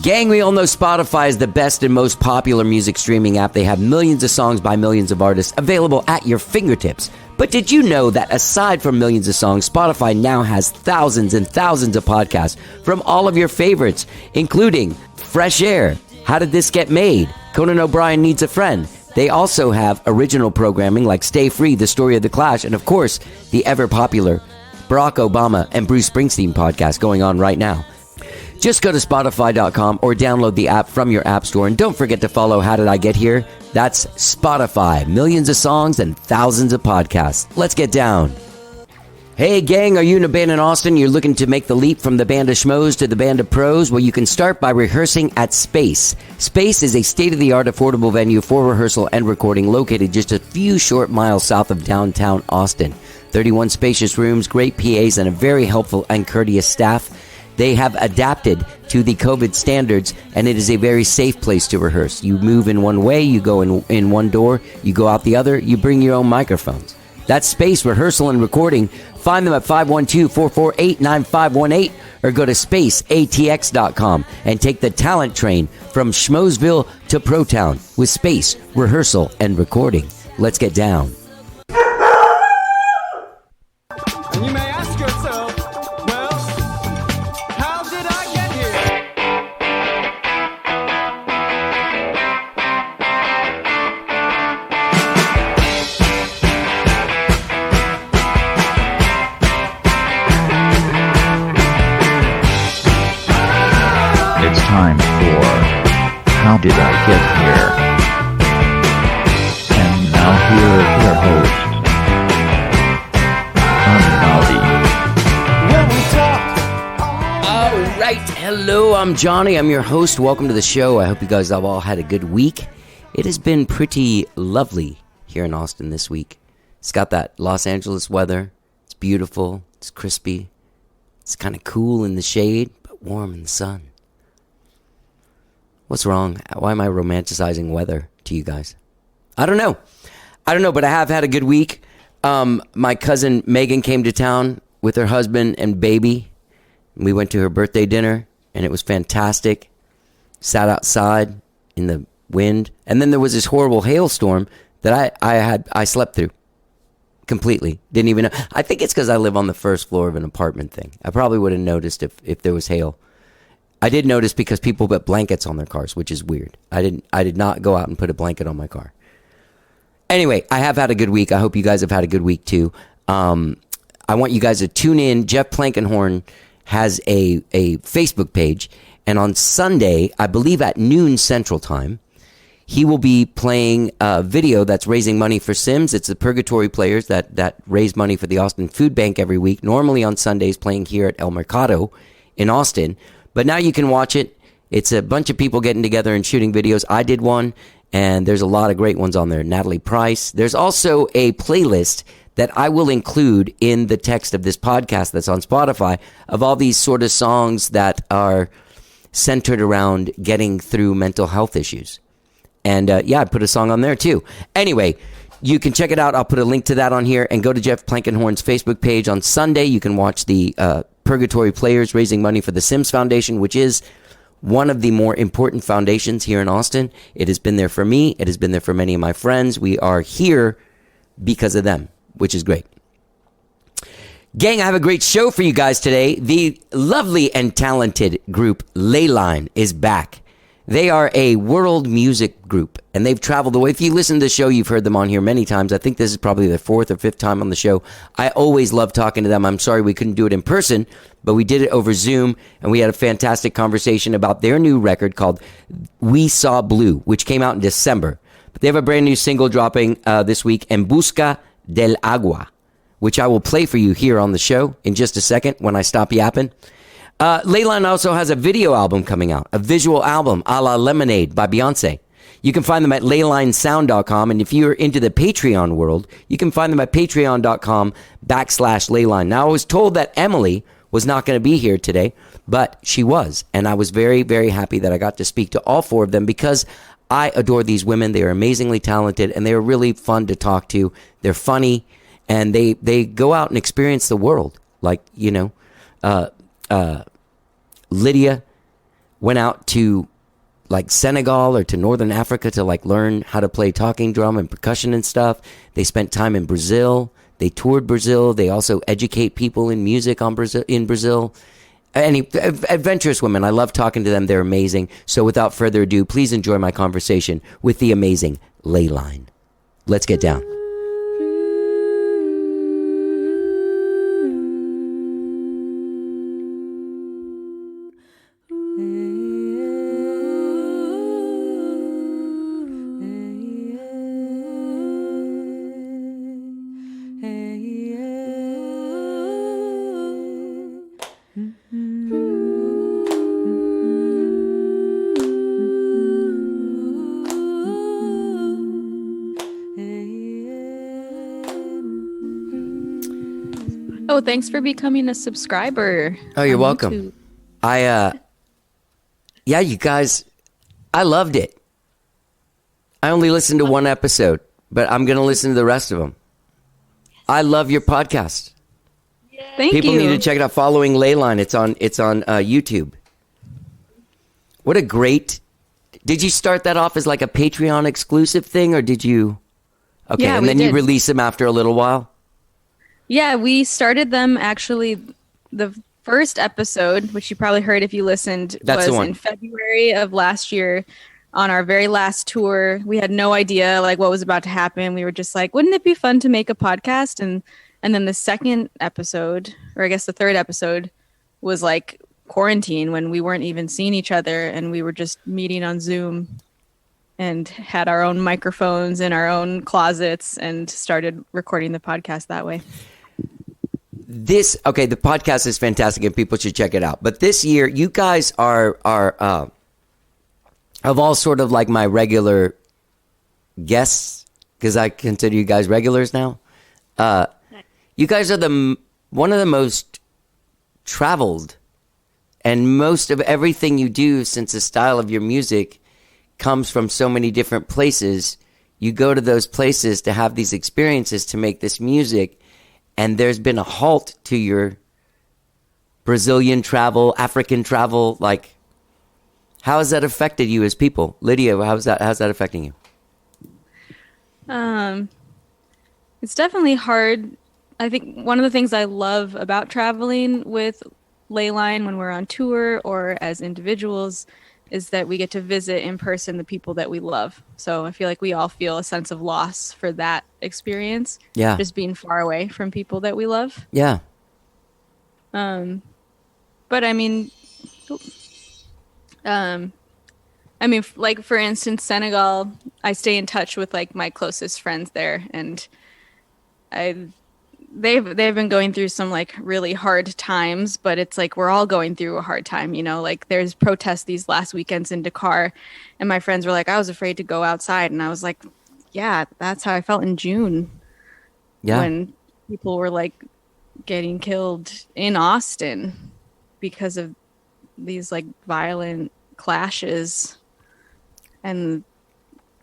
Gang, we all know Spotify is the best and most popular music streaming app. They have millions of songs by millions of artists available at your fingertips. But did you know that aside from millions of songs, Spotify now has thousands and thousands of podcasts from all of your favorites, including Fresh Air, How Did This Get Made, Conan O'Brien Needs a Friend. They also have original programming like Stay Free, The Story of the Clash, and of course, the ever-popular Barack Obama and Bruce Springsteen podcast going on right now. Just go to Spotify.com or download the app from your app store. And don't forget to follow How Did I Get Here? That's Spotify. Millions of songs and thousands of podcasts. Let's get down. Hey, gang, are you in a band in Austin? You're looking to make the leap from the band of schmoes to the band of pros? Well, you can start by rehearsing at Space. Space is a state-of-the-art affordable venue for rehearsal and recording located just a few short miles south of downtown Austin. 31 spacious rooms, great PAs, and a very helpful and courteous staff. They have adapted to the COVID standards, and it is a very safe place to rehearse. You move in one way, you go in one door, you go out the other, you bring your own microphones. That's Space Rehearsal and Recording. Find them at 512-448-9518 or go to spaceatx.com and take the talent train from Schmoesville to Protown with Space Rehearsal and Recording. Let's get down. And you may ask yourself, well, how did I get here? It's time for How Did I Get Here? And now here is your host, All right. Hello, I'm Johnny. I'm your host. Welcome to the show. I hope you guys have all had a good week. It has been pretty lovely here in Austin this week. It's got that Los Angeles weather. It's beautiful. It's crispy. It's kind of cool in the shade, but warm in the sun. What's wrong? Why am I romanticizing weather to you guys? I don't know, but I have had a good week. My cousin Megan came to town with her husband and baby. We went to her birthday dinner, and it was fantastic. Sat outside in the wind, and then there was this horrible hailstorm that I slept through completely. Didn't even know. I think it's because I live on the first floor of an apartment thing. I probably would have noticed if there was hail. I did notice because people put blankets on their cars, which is weird. I did not go out and put a blanket on my car. Anyway, I have had a good week. I hope you guys have had a good week too. I want you guys to tune in. Jeff Plankenhorn has a Facebook page, and on Sunday, I believe at noon Central Time, he will be playing a video that's raising money for Sims. It's the Purgatory Players that raise money for the Austin Food Bank every week, normally on Sundays playing here at El Mercado in Austin. But now you can watch it. It's a bunch of people getting together and shooting videos. I did one, and there's a lot of great ones on there. Natalie Price. There's also a playlist that I will include in the text of this podcast that's on Spotify of all these sort of songs that are centered around getting through mental health issues. And I put a song on there too. Anyway, you can check it out. I'll put a link to that on here, and go to Jeff Plankenhorn's Facebook page. On Sunday, you can watch the Purgatory Players raising money for the Sims Foundation, which is one of the more important foundations here in Austin. It has been there for me. It has been there for many of my friends. We are here because of them, which is great. Gang, I have a great show for you guys today. The lovely and talented group Ley Line is back. They are a world music group, and they've traveled the way. If you listen to the show, you've heard them on here many times. I think this is probably their fourth or fifth time on the show. I always love talking to them. I'm sorry we couldn't do it in person, but we did it over Zoom, and we had a fantastic conversation about their new record called We Saw Blue, which came out in December. But they have a brand new single dropping this week, En Busca del Agua, which I will play for you here on the show in just a second when I stop yapping. Ley Line also has a video album coming out, a visual album a la Lemonade by Beyonce. You can find them at leylinesound.com, and if you're into the Patreon world, you can find them at patreon.com/Leyline. Now, I was told that Emily was not going to be here today, but she was, and I was very, very happy that I got to speak to all four of them because I adore these women. They are amazingly talented, and they are really fun to talk to. They're funny, and they go out and experience the world. Like, Lydia, went out to like Senegal or to Northern Africa to like learn how to play talking drum and percussion and stuff. They spent time in Brazil. They toured Brazil. They also educate people in music in Brazil. Adventurous women. I love talking to them. They're amazing. So without further ado, please enjoy my conversation with the amazing Ley Line. Let's get down. Oh, thanks for becoming a subscriber. Oh, you're on welcome. YouTube. Yeah, you guys, I loved it. I only listened to one episode, but I'm going to listen to the rest of them. I love your podcast. Thank People you. need to check it out. Following Ley Line. It's on YouTube. What a great. Did you start that off as like a Patreon exclusive thing, or did you? Okay, Yeah, and we then you did. release them after a little while. Yeah, we started them actually. The first episode, which you probably heard if you listened, That's the was one. in February of last year on our very last tour. We had no idea like what was about to happen. We were just like, wouldn't it be fun to make a podcast? And then the second episode, or I guess the third episode, was like quarantine when we weren't even seeing each other and we were just meeting on Zoom and had our own microphones in our own closets and started recording the podcast that way. The podcast is fantastic and people should check it out. But this year, you guys are of all sort of like my regular guests, because I consider you guys regulars now. You guys are one of the most traveled, and most of everything you do, since the style of your music comes from so many different places. You go to those places to have these experiences to make this music. And there's been a halt to your Brazilian travel, African travel. Like, how has that affected you as people? Lydia, how's that affecting you? It's definitely hard. I think one of the things I love about traveling with Ley Line when we're on tour or as individuals is that we get to visit in person the people that we love. So I feel like we all feel a sense of loss for that experience. Yeah. Just being far away from people that we love. Yeah. But I mean, like for instance, Senegal, I stay in touch with like my closest friends there, and they've been going through some like really hard times, but it's like we're all going through a hard time, you know, like there's protests these last weekends in Dakar, and my friends were like, I was afraid to go outside, and I was like, yeah, that's how I felt in June. Yeah. When people were like getting killed in Austin because of these like violent clashes. And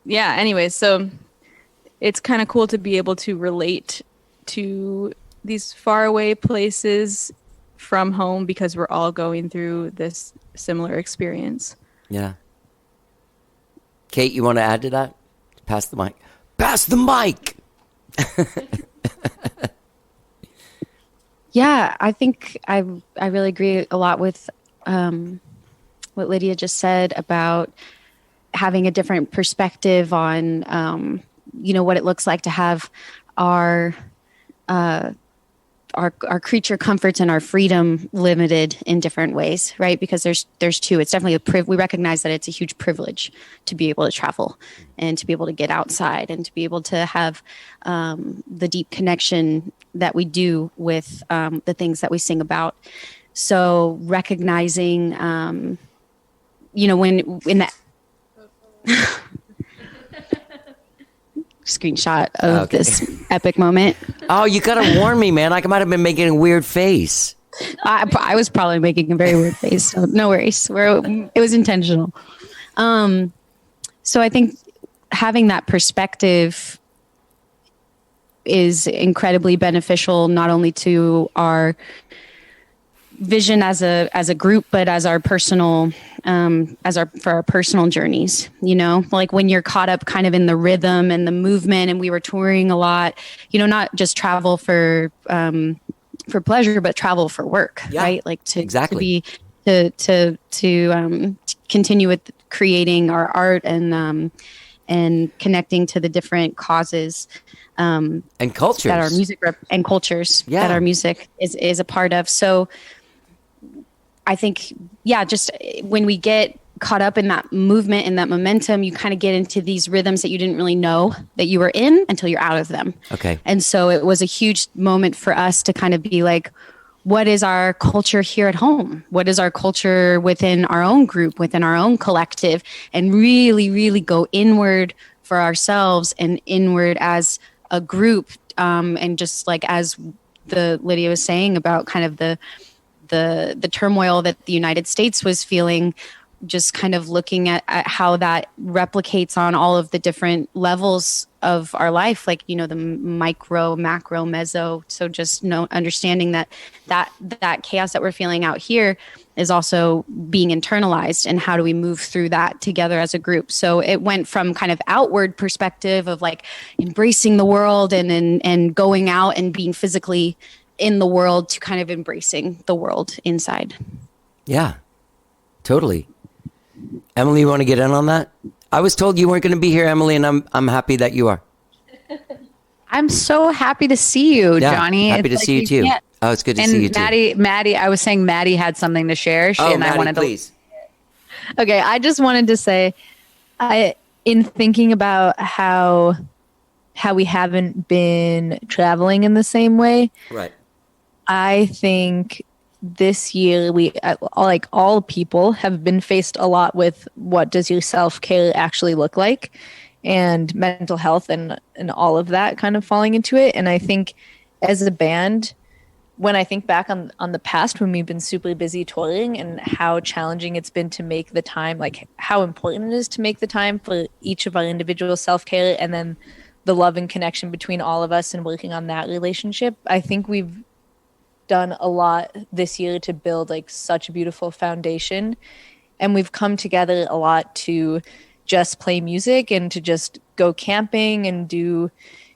yeah, anyway, so it's kind of cool to be able to relate to these faraway places from home because we're all going through this similar experience. Yeah. Kate, you want to add to that? Pass the mic. Pass the mic! Yeah, I think I really agree a lot with what Lydia just said about having a different perspective on, what it looks like to have our creature comforts and our freedom limited in different ways, right? Because there's two. It's definitely we recognize that it's a huge privilege to be able to travel and to be able to get outside and to be able to have the deep connection that we do with the things that we sing about. So recognizing, when in that screenshot of this epic moment. Oh, you gotta warn me, man. I might have been making a weird face. I was probably making a very weird face, so no worries. It was intentional. So I think having that perspective is incredibly beneficial, not only to our vision as a group, but as our personal, for our personal journeys, like when you're caught up kind of in the rhythm and the movement, and we were touring a lot, not just travel for pleasure, but travel for work, right? Like to continue with creating our art and connecting to the different causes and cultures that our music and cultures that our music is a part of. So I think, just when we get caught up in that movement and that momentum, you kind of get into these rhythms that you didn't really know that you were in until you're out of them. Okay. And so it was a huge moment for us to kind of be like, what is our culture here at home? What is our culture within our own group, within our own collective, and really, really go inward for ourselves and inward as a group. And just like as Lydia was saying about kind of the turmoil that the United States was feeling, just kind of looking at how that replicates on all of the different levels of our life, like, the micro, macro, meso. So just understanding that chaos that we're feeling out here is also being internalized, and how do we move through that together as a group? So it went from kind of outward perspective of like embracing the world and going out and being physically in the world to kind of embracing the world inside. Yeah, totally. Emily, you want to get in on that? I was told you weren't going to be here, Emily, and I'm happy that you are. I'm so happy to see you, Johnny. Happy to see you too. Oh, it's good to see you too. Maddie, I was saying Maddie had something to share. Maddie, please. Okay, I just wanted to say, in thinking about how we haven't been traveling in the same way, right? I think this year we, like all people, have been faced a lot with what does your self-care actually look like, and mental health and all of that kind of falling into it. And I think as a band, when I think back on the past when we've been super busy touring and how challenging it's been to make the time, like how important it is to make the time for each of our individual self-care, and then the love and connection between all of us and working on that relationship, I think we've done a lot this year to build like such a beautiful foundation. And we've come together a lot to just play music and to just go camping and do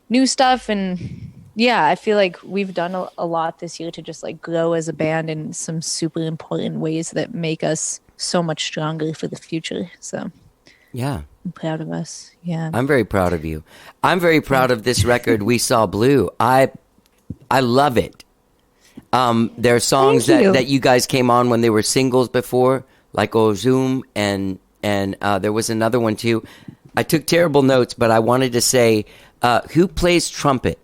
new stuff. And yeah, I feel like we've done a lot this year to just like grow as a band in some super important ways that make us so much stronger for the future. So yeah, I'm proud of us. Yeah, I'm very proud of you. I'm very proud of this record, We Saw Blue. I love it. There are songs that you guys came on when they were singles before, like Ozum, and there was another one too. I took terrible notes, but I wanted to say, who plays trumpet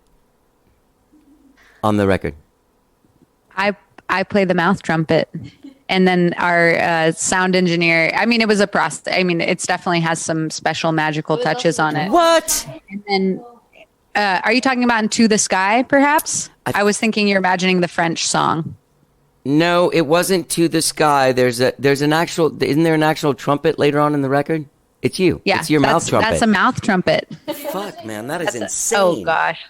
on the record? I play the mouth trumpet, and then our sound engineer. I mean, it was a process. I mean, it's definitely has some special magical touches on it. What? And then, are you talking about "Into the Sky"? Perhaps I was thinking you're imagining the French song. No, it wasn't To the Sky. Isn't there an actual trumpet later on in the record? It's you. Yeah, it's your mouth trumpet. That's a mouth trumpet. Fuck, man, that is insane. Oh gosh.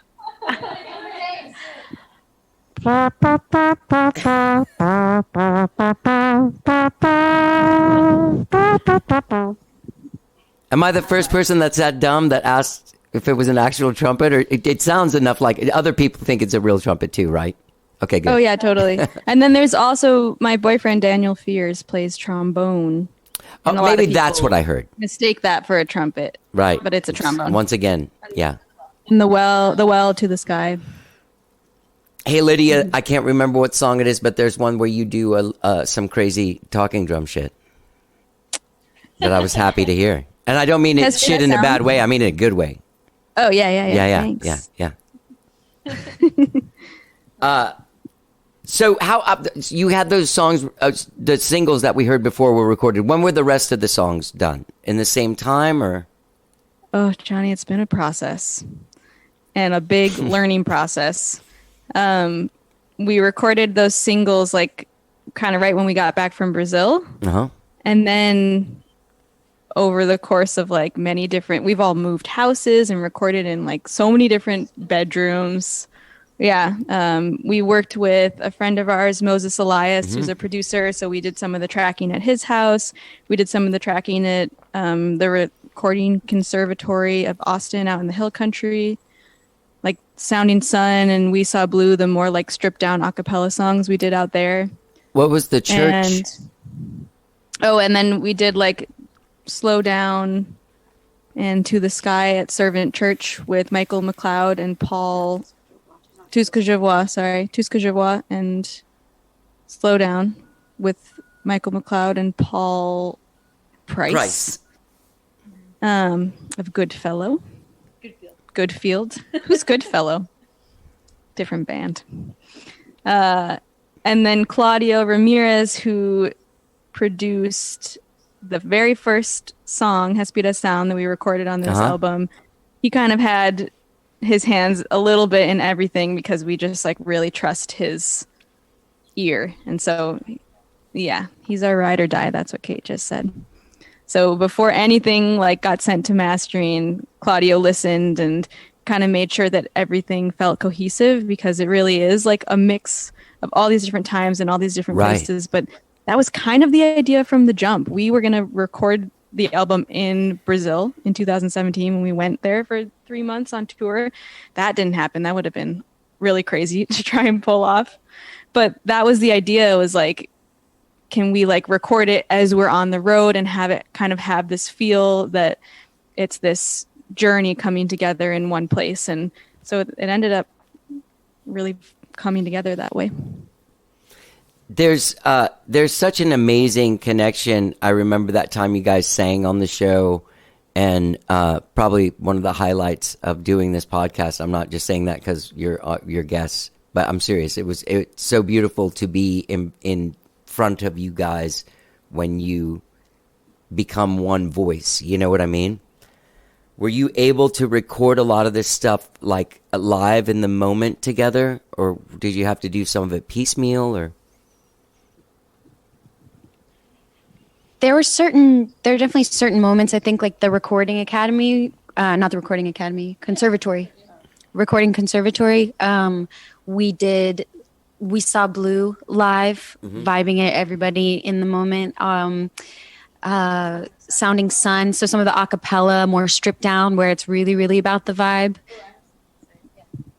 Am I the first person that's that dumb that asked if it was an actual trumpet? Or it sounds enough like other people think it's a real trumpet too, right? Okay, good. Oh yeah, totally. And then there's also my boyfriend Daniel Fears plays trombone. Oh, maybe that's what I heard. Mistake that for a trumpet. Right. But it's a trombone. Once again, yeah. And the well to the sky. Hey, Lydia, I can't remember what song it is, but there's one where you do some crazy talking drum shit that I was happy to hear. And I don't mean it shit in a bad way. I mean it in a good way. Oh, yeah. Thanks. Yeah. So how you had those songs, the singles that we heard before were recorded. When were the rest of the songs done? In the same time, or? Oh, Johnny, it's been a process and a big learning process. We recorded those singles like kind of right when we got back from Brazil. Uh-huh. And then over the course of like we've all moved houses and recorded in like so many different bedrooms. We worked with a friend of ours, Moses Elias, who's a producer. So we did some of the tracking at his house. We did some of the tracking at the Recording Conservatory of Austin out in the Hill Country. Like Sounding Sun and We Saw Blue, the more like stripped down a cappella songs we did out there. What was the church? And then we did like Slow Down and To the Sky at Servant Church with Michael McLeod and Paul Tout ce que je vois, and Slow Down with Michael McLeod and Paul Price. Of Goodfellow. Goodfield. Who's Goodfellow? Different band. And then Claudio Ramirez, who produced the very first song, Hespida Sound, that we recorded on this album. He kind of had his hands a little bit in everything because we just like really trust his ear. And so, yeah, he's our ride or die. That's what Kate just said. So before anything like got sent to mastering, Claudio listened and kind of made sure that everything felt cohesive, because it really is like a mix of all these different times and all these different places. But that was kind of the idea from the jump. We were going to record the album in Brazil in 2017 when we went there for 3 months on tour. That didn't happen. That would have been really crazy to try and pull off. But that was the idea, was like, can we like record it as we're on the road and have it kind of have this feel that it's this journey coming together in one place. And so it ended up really coming together that way. There's such an amazing connection. I remember that time you guys sang on the show, and probably one of the highlights of doing this podcast. I'm not just saying that because you're guests, but I'm serious. It's so beautiful to be in front of you guys when you become one voice. You know what I mean? Were you able to record a lot of this stuff like live in the moment together, or did you have to do some of it piecemeal? Or there are definitely certain moments. I think like the Recording Academy, not the Recording Academy, Recording Conservatory. We Saw Blue live, vibing it, everybody in the moment. Sounding Sun, so some of the acapella, more stripped down, where it's really, really about the vibe.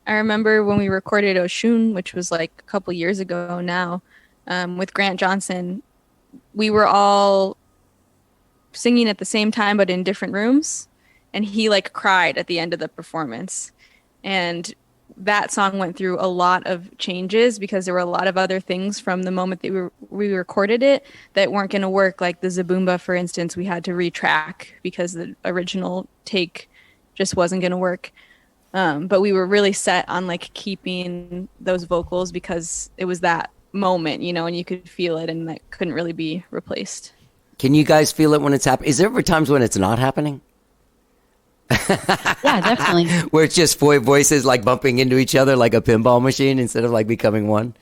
I remember when we recorded Oshun, which was like a couple years ago now, with Grant Johnson, we were all singing at the same time, but in different rooms. And he like cried at the end of the performance. And that song went through a lot of changes because there were a lot of other things from the moment that we recorded it that weren't going to work. Like the Zabumba, for instance, we had to retrack because the original take just wasn't going to work. But we were really set on like keeping those vocals because it was that moment, you know, and you could feel it, and that couldn't really be replaced. can you guys feel it when it's happening? Is there ever times when it's not happening? Yeah, definitely. Where it's just voices like bumping into each other like a pinball machine instead of like becoming one?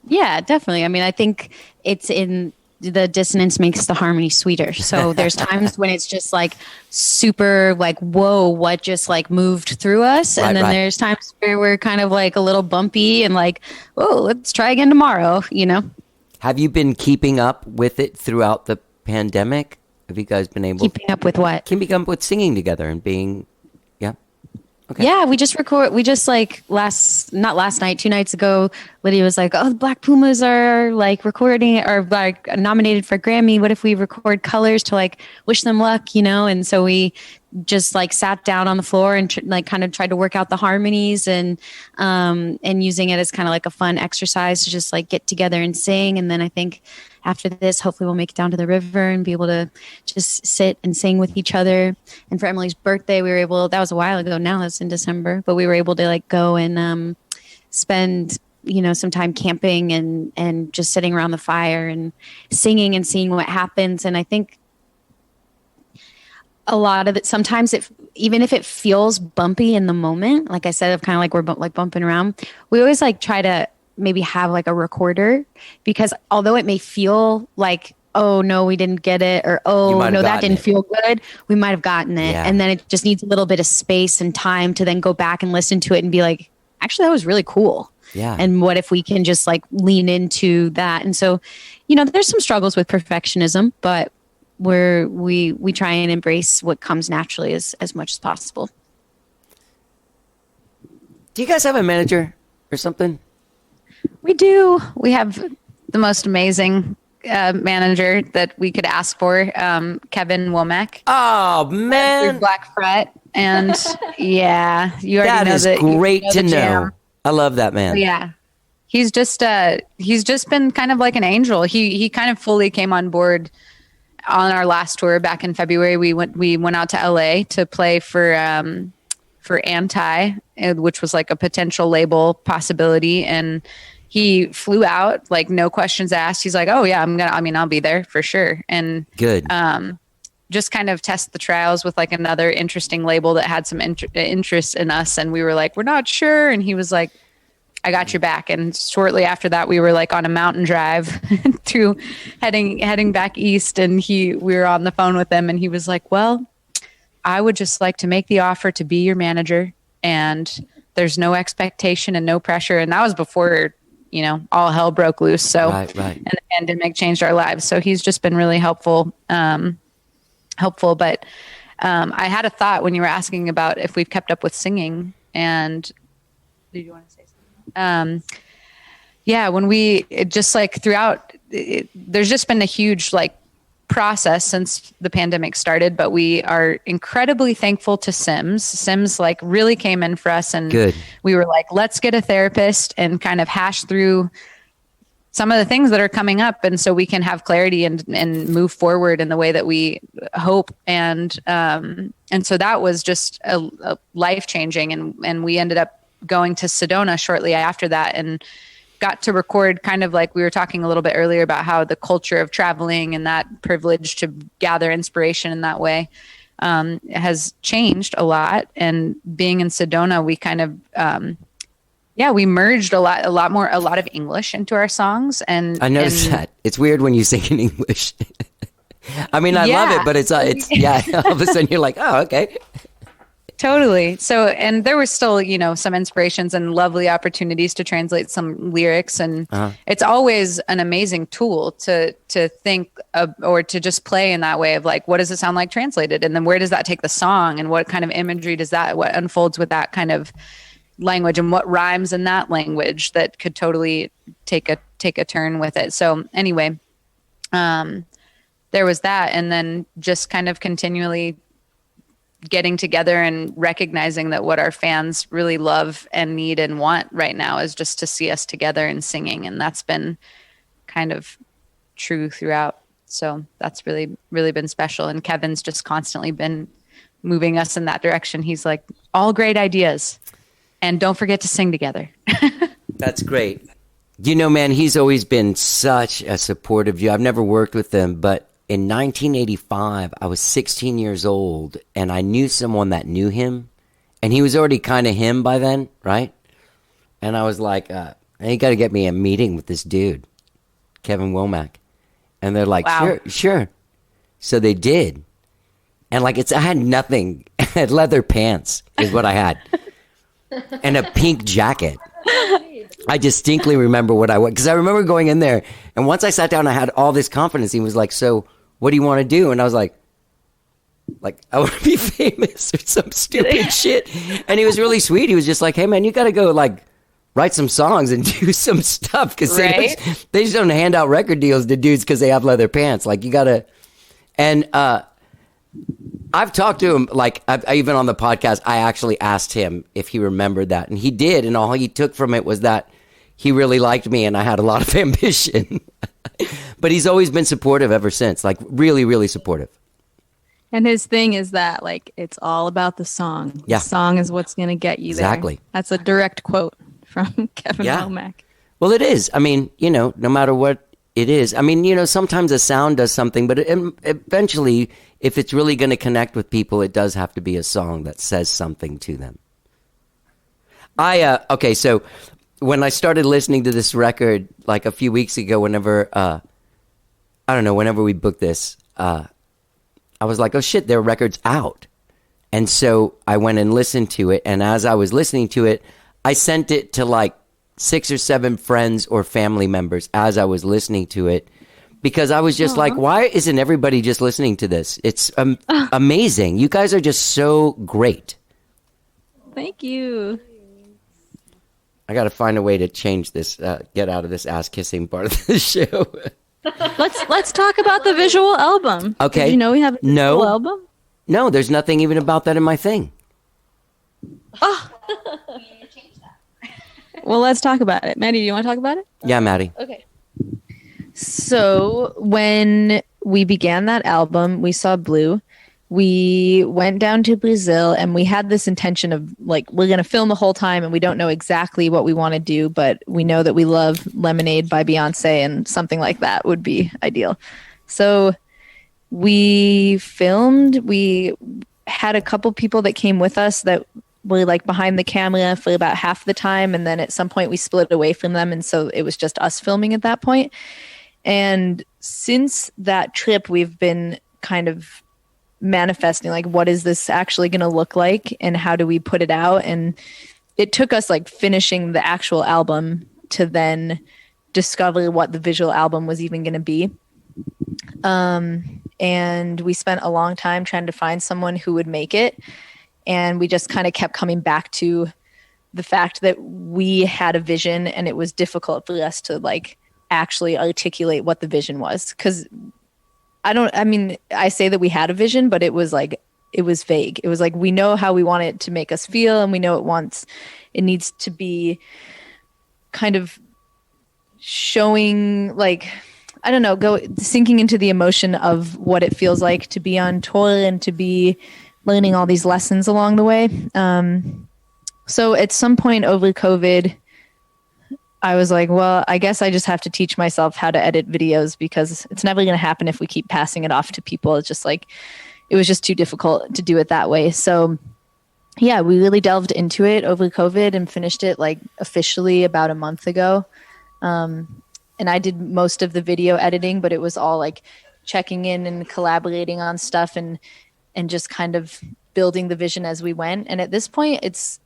Yeah, definitely. I mean, I think it's in the dissonance makes the harmony sweeter. So there's times when it's just like super like, whoa, what just like moved through us? And then there's times where we're kind of like a little bumpy and like, oh, let's try again tomorrow, you know? Have you been keeping up with it throughout the pandemic? Have you guys been able Keeping up with what? keeping up with singing together and being, yeah? Okay. Yeah, we just like not last night, 2 nights ago, Lydia was like, oh, the Black Pumas are like recording or like nominated for Grammy. What if we record Colors to like wish them luck, you know? And so we just like sat down on the floor and like kind of tried to work out the harmonies and using it as kind of like a fun exercise to just like get together and sing. And then I think after this, hopefully we'll make it down to the river and be able to just sit and sing with each other. And for Emily's birthday, that was a while ago now, that's in December, but we were able to like go and spend, you know, some time camping and just sitting around the fire and singing and seeing what happens. And I think a lot of it, sometimes even if it feels bumpy in the moment, like I said, of kind of like we're like bumping around, we always like try to maybe have like a recorder, because although it may feel like, oh no, we didn't get it, or oh no, that didn't feel good, we might have gotten it. Yeah. And then it just needs a little bit of space and time to then go back and listen to it and be like, actually, that was really cool. Yeah. And what if we can just like lean into that? And so, there's some struggles with perfectionism, but we try and embrace what comes naturally as much as possible. Do you guys have a manager or something? We do. We have the most amazing manager that we could ask for, Kevin Womack. Oh man, Black Fret, and yeah, you already know is that. Great to the jam. know. I love that man. Yeah, he's just been kind of like an angel. He kind of fully came on board on our last tour back in February. We went out to LA to play for Anti, which was like a potential label possibility, and he flew out, like no questions asked. He's like, oh yeah, I'll be there for sure. And good. Just kind of test the trials with like another interesting label that had some interest in us. And we were like, we're not sure. And he was like, I got your back. And shortly after that, we were like on a mountain drive through heading back east. And we were on the phone with him, and he was like, well, I would just like to make the offer to be your manager, and there's no expectation and no pressure. And that was before, all hell broke loose. So, right. And the pandemic changed our lives. So he's just been really helpful. But I had a thought when you were asking about if we've kept up with singing. And did you want to say something? Yeah, when there's just been a huge like process since the pandemic started, but we are incredibly thankful to Sims. Sims like really came in for us, and good. We were like, let's get a therapist and kind of hash through some of the things that are coming up, and so we can have clarity and move forward in the way that we hope. And so that was just a life changing, and we ended up going to Sedona shortly after that, and got to record kind of like we were talking a little bit earlier about how the culture of traveling and that privilege to gather inspiration in that way has changed a lot. And being in Sedona, we kind of, we merged a lot of English into our songs. And I noticed that. It's weird when you sing in English. I mean, I love it, but it's all of a sudden you're like, oh, okay. Totally. So, and there were still, some inspirations and lovely opportunities to translate some lyrics. And it's always an amazing tool to think of, or to just play in that way of like, what does it sound like translated? And then where does that take the song? And what kind of imagery what unfolds with that kind of language, and what rhymes in that language that could totally take a turn with it. So anyway, there was that. And then just kind of continually getting together and recognizing that what our fans really love and need and want right now is just to see us together and singing. And that's been kind of true throughout. So that's really, really been special. And Kevin's just constantly been moving us in that direction. He's like, all great ideas, and don't forget to sing together. That's great. Man, he's always been such a support of you. I've never worked with him, but in 1985, I was 16 years old, and I knew someone that knew him, and he was already kind of him by then, right? And I was like, you got to get me a meeting with this dude, Kevin Womack. And they're like, wow. Sure. So they did. And like, I had nothing. I had leather pants is what I had. And a pink jacket. I distinctly remember what I went, because I remember going in there, and once I sat down, I had all this confidence. He was like, so what do you want to do? And I was like, I want to be famous or some stupid shit. And he was really sweet. He was just like, hey man, you got to go like write some songs and do some stuff, because they just don't hand out record deals to dudes because they have leather pants. Like, you got to, and I've talked to him, like, even on the podcast, I actually asked him if he remembered that, and he did, and all he took from it was that he really liked me and I had a lot of ambition. But he's always been supportive ever since, like, really, really supportive. And his thing is that, like, it's all about the song. Yeah. The song is what's going to get you there. Exactly. That's a direct quote from Kevin Womack. Well, it is. I mean, no matter what it is. I mean, sometimes a sound does something, but eventually, if it's really going to connect with people, it does have to be a song that says something to them. Okay, so when I started listening to this record, like a few weeks ago, whenever we booked this, I was like, oh shit, their record's out. And so I went and listened to it. And as I was listening to it, I sent it to like 6 or 7 friends or family members as I was listening to it, because I was just like, why isn't everybody just listening to this? It's amazing. You guys are just so great. Thank you. I got to find a way to change this, get out of this ass kissing part of the show. Let's talk about the visual album. Okay. Did you know we have a visual album? No, there's nothing even about that in my thing. Well, let's talk about it. Maddie, do you want to talk about it? Yeah, Maddie. Okay. So when we began that album, we saw Blue. We went down to Brazil and we had this intention of like, we're going to film the whole time and we don't know exactly what we want to do, but we know that we love Lemonade by Beyonce and something like that would be ideal. So we filmed, we had a couple people that came with us that were like behind the camera for about half the time. And then at some point we split away from them. And so it was just us filming at that point. And since that trip, we've been kind of manifesting like, what is this actually going to look like and how do we put it out? And it took us like finishing the actual album to then discover what the visual album was even going to be. And we spent a long time trying to find someone who would make it. And we just kind of kept coming back to the fact that we had a vision and it was difficult for us to like actually articulate what the vision was. Because I say that we had a vision, but it was vague. It was like, we know how we want it to make us feel and we know it needs to be kind of showing like, I don't know, sinking into the emotion of what it feels like to be on tour and to be learning all these lessons along the way. So at some point over COVID, I was like, well, I guess I just have to teach myself how to edit videos because it's never going to happen if we keep passing it off to people. It's just like, it was just too difficult to do it that way. So yeah, we really delved into it over COVID and finished it like officially about a month ago. And I did most of the video editing, but it was all like checking in and collaborating on stuff and just kind of building the vision as we went. And at this point, it's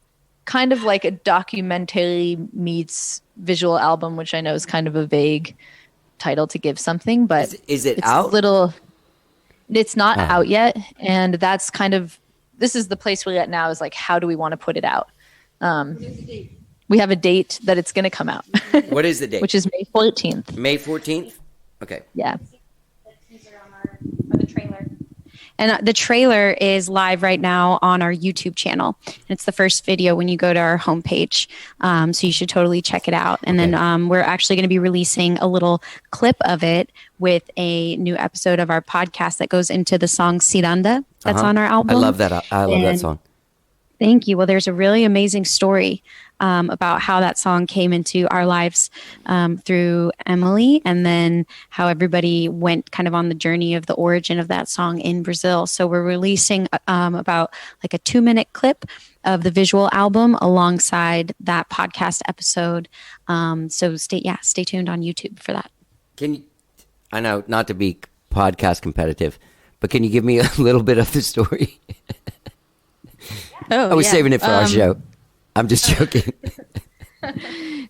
kind of like a documentary meets visual album, which I know is kind of a vague title to give something, but is it it's out? It's not out yet. And that's this is the place we're at now is like, how do we want to put it out? We have a date that it's going to come out. What is the date? Which is May 14th. May 14th? Okay. Yeah. The trailer. And the trailer is live right now on our YouTube channel. It's the first video when you go to our homepage. So you should totally check it out. And then we're actually going to be releasing a little clip of it with a new episode of our podcast that goes into the song Ciranda that's on our album. I love that. I love that song. Thank you. Well, there's a really amazing story about how that song came into our lives through Emily, and then how everybody went kind of on the journey of the origin of that song in Brazil. So we're releasing about like a 2-minute clip of the visual album alongside that podcast episode. So stay tuned on YouTube for that. I know not to be podcast competitive, but can you give me a little bit of the story? I was saving it for our show. I'm just joking.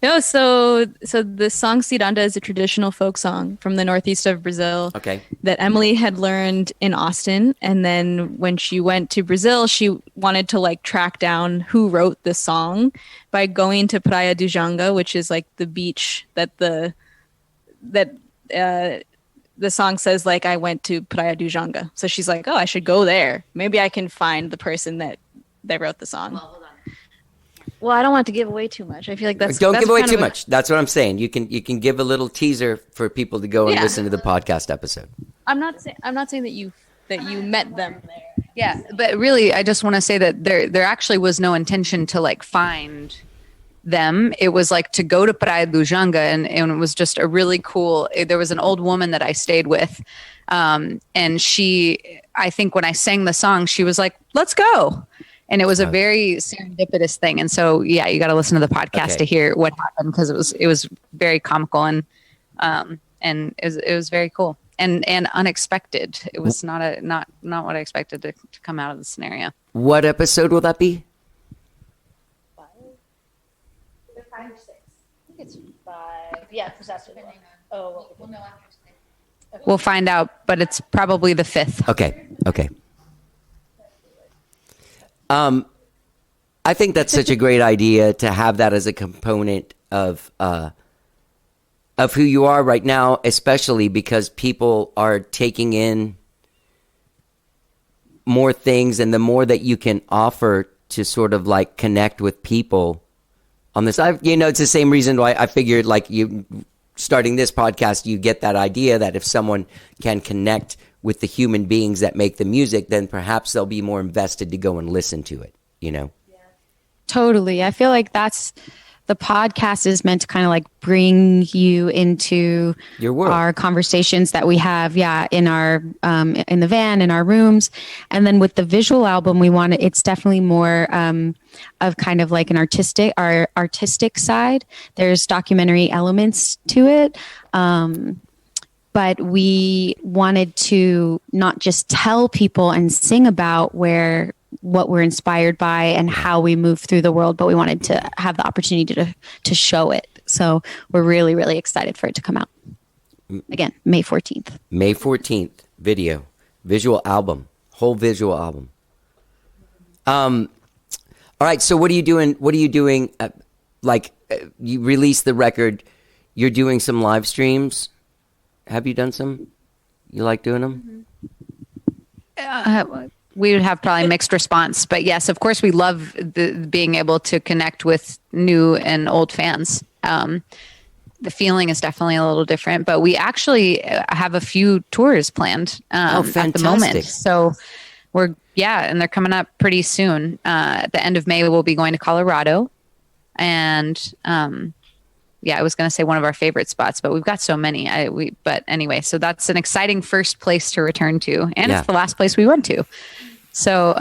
No, so the song Ciranda is a traditional folk song from the northeast of Brazil. Okay. That Emily had learned in Austin, and then when she went to Brazil, she wanted to like track down who wrote the song by going to Praia do Janga, which is like the beach that the song says, like, I went to Praia do Janga. So she's like, oh, I should go there. Maybe I can find the person that wrote the song. Well, I don't want to give away too much. I feel like that's don't give away kind too of much. That's what I'm saying. You can give a little teaser for people to go and listen to the podcast episode. I'm not saying that you met them there. Yeah, but really, I just want to say that there actually was no intention to like find them. It was like to go to Praia do Janga, and it was just a really cool. There was an old woman that I stayed with, and I think when I sang the song, she was like, "Let's go." And it was a very serendipitous thing. And so, yeah, you got to listen to the podcast to hear what happened, because it was very comical and it was very cool and unexpected. It was not what I expected to come out of the scenario. What episode will that be? It's 5. Yeah, because that's what. Oh, well, no. We'll find out, but it's probably the 5th. Okay. I think that's such a great idea to have that as a component of who you are right now, especially because people are taking in more things, and the more that you can offer to sort of like connect with people on this. It's the same reason why I figured like you starting this podcast, you get that idea that if someone can connect with the human beings that make the music, then perhaps they'll be more invested to go and listen to it, Totally. I feel like the podcast is meant to kind of like bring you into your world, our conversations that we have, in our in the van, in our rooms. And then with the visual album, it's definitely more of kind of like our artistic side. There's documentary elements to it. But we wanted to not just tell people and sing about what we're inspired by and how we move through the world, but we wanted to have the opportunity to show it. So we're really, really excited for it to come out. Again, May 14th. May 14th, visual album, whole visual album. All right. So what are you doing? You release the record, you're doing some live streams. Have you done some? You like doing them? We would have probably mixed response, but yes, of course, we love being able to connect with new and old fans. The feeling is definitely a little different, but we actually have a few tours planned at the moment. So and they're coming up pretty soon. At the end of May, we'll be going to Colorado, and I was going to say one of our favorite spots, but we've got so many. But anyway, so that's an exciting first place to return to, and it's the last place we went to. So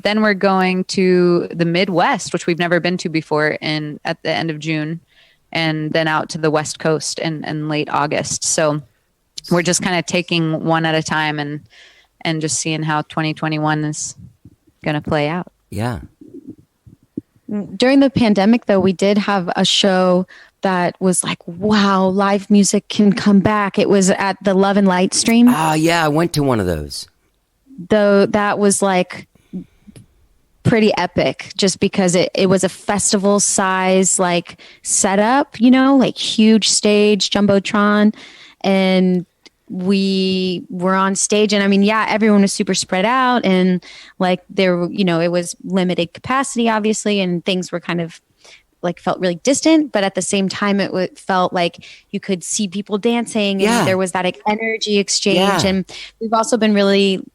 then we're going to the Midwest, which we've never been to before, at the end of June, and then out to the West Coast in late August. So we're just kind of taking one at a time and just seeing how 2021 is going to play out. Yeah. During the pandemic, though, we did have a show that was like, wow, live music can come back. It was at the Love and Light stream. Oh, yeah. I went to one of those. Though that was like pretty epic just because it was a festival size like setup, like huge stage, Jumbotron. And we were on stage, and I mean, everyone was super spread out, and like there, it was limited capacity, obviously, and things were kind of like felt really distant, but at the same time, it felt like you could see people dancing, and there was that energy exchange. And we've also been really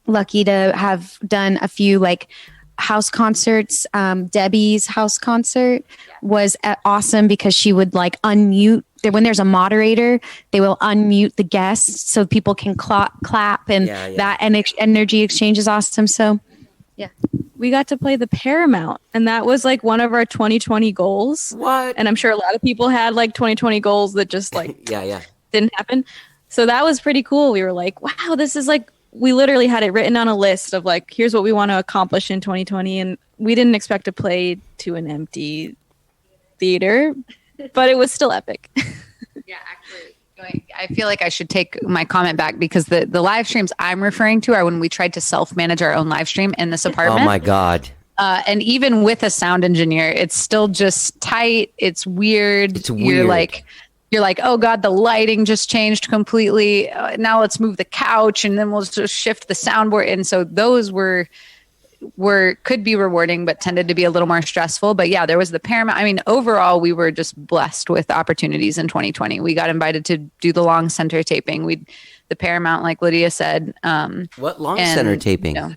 lucky to have done a few like house concerts. Debbie's house concert was awesome because she would like unmute. When there's a moderator, they will unmute the guests so people can clap, and that energy exchange is awesome. So, we got to play the Paramount, and that was like one of our 2020 goals. What? And I'm sure a lot of people had like 2020 goals that just like didn't happen. So that was pretty cool. We were like, wow, this is like, we literally had it written on a list of like, here's what we want to accomplish in 2020, and we didn't expect to play to an empty theater, but it was still epic. Actually, I feel like I should take my comment back because the live streams I'm referring to are when we tried to self-manage our own live stream in this apartment. Oh my God. And even with a sound engineer, it's still just tight. It's weird. It's weird. You're like, oh God, the lighting just changed completely. Now let's move the couch, and then we'll just shift the soundboard. And so those could be rewarding, but tended to be a little more stressful. But yeah, there was the Paramount. I mean, overall, we were just blessed with opportunities in 2020. We got invited to do the Long Center taping. The Paramount, like Lydia said. What Long Center taping?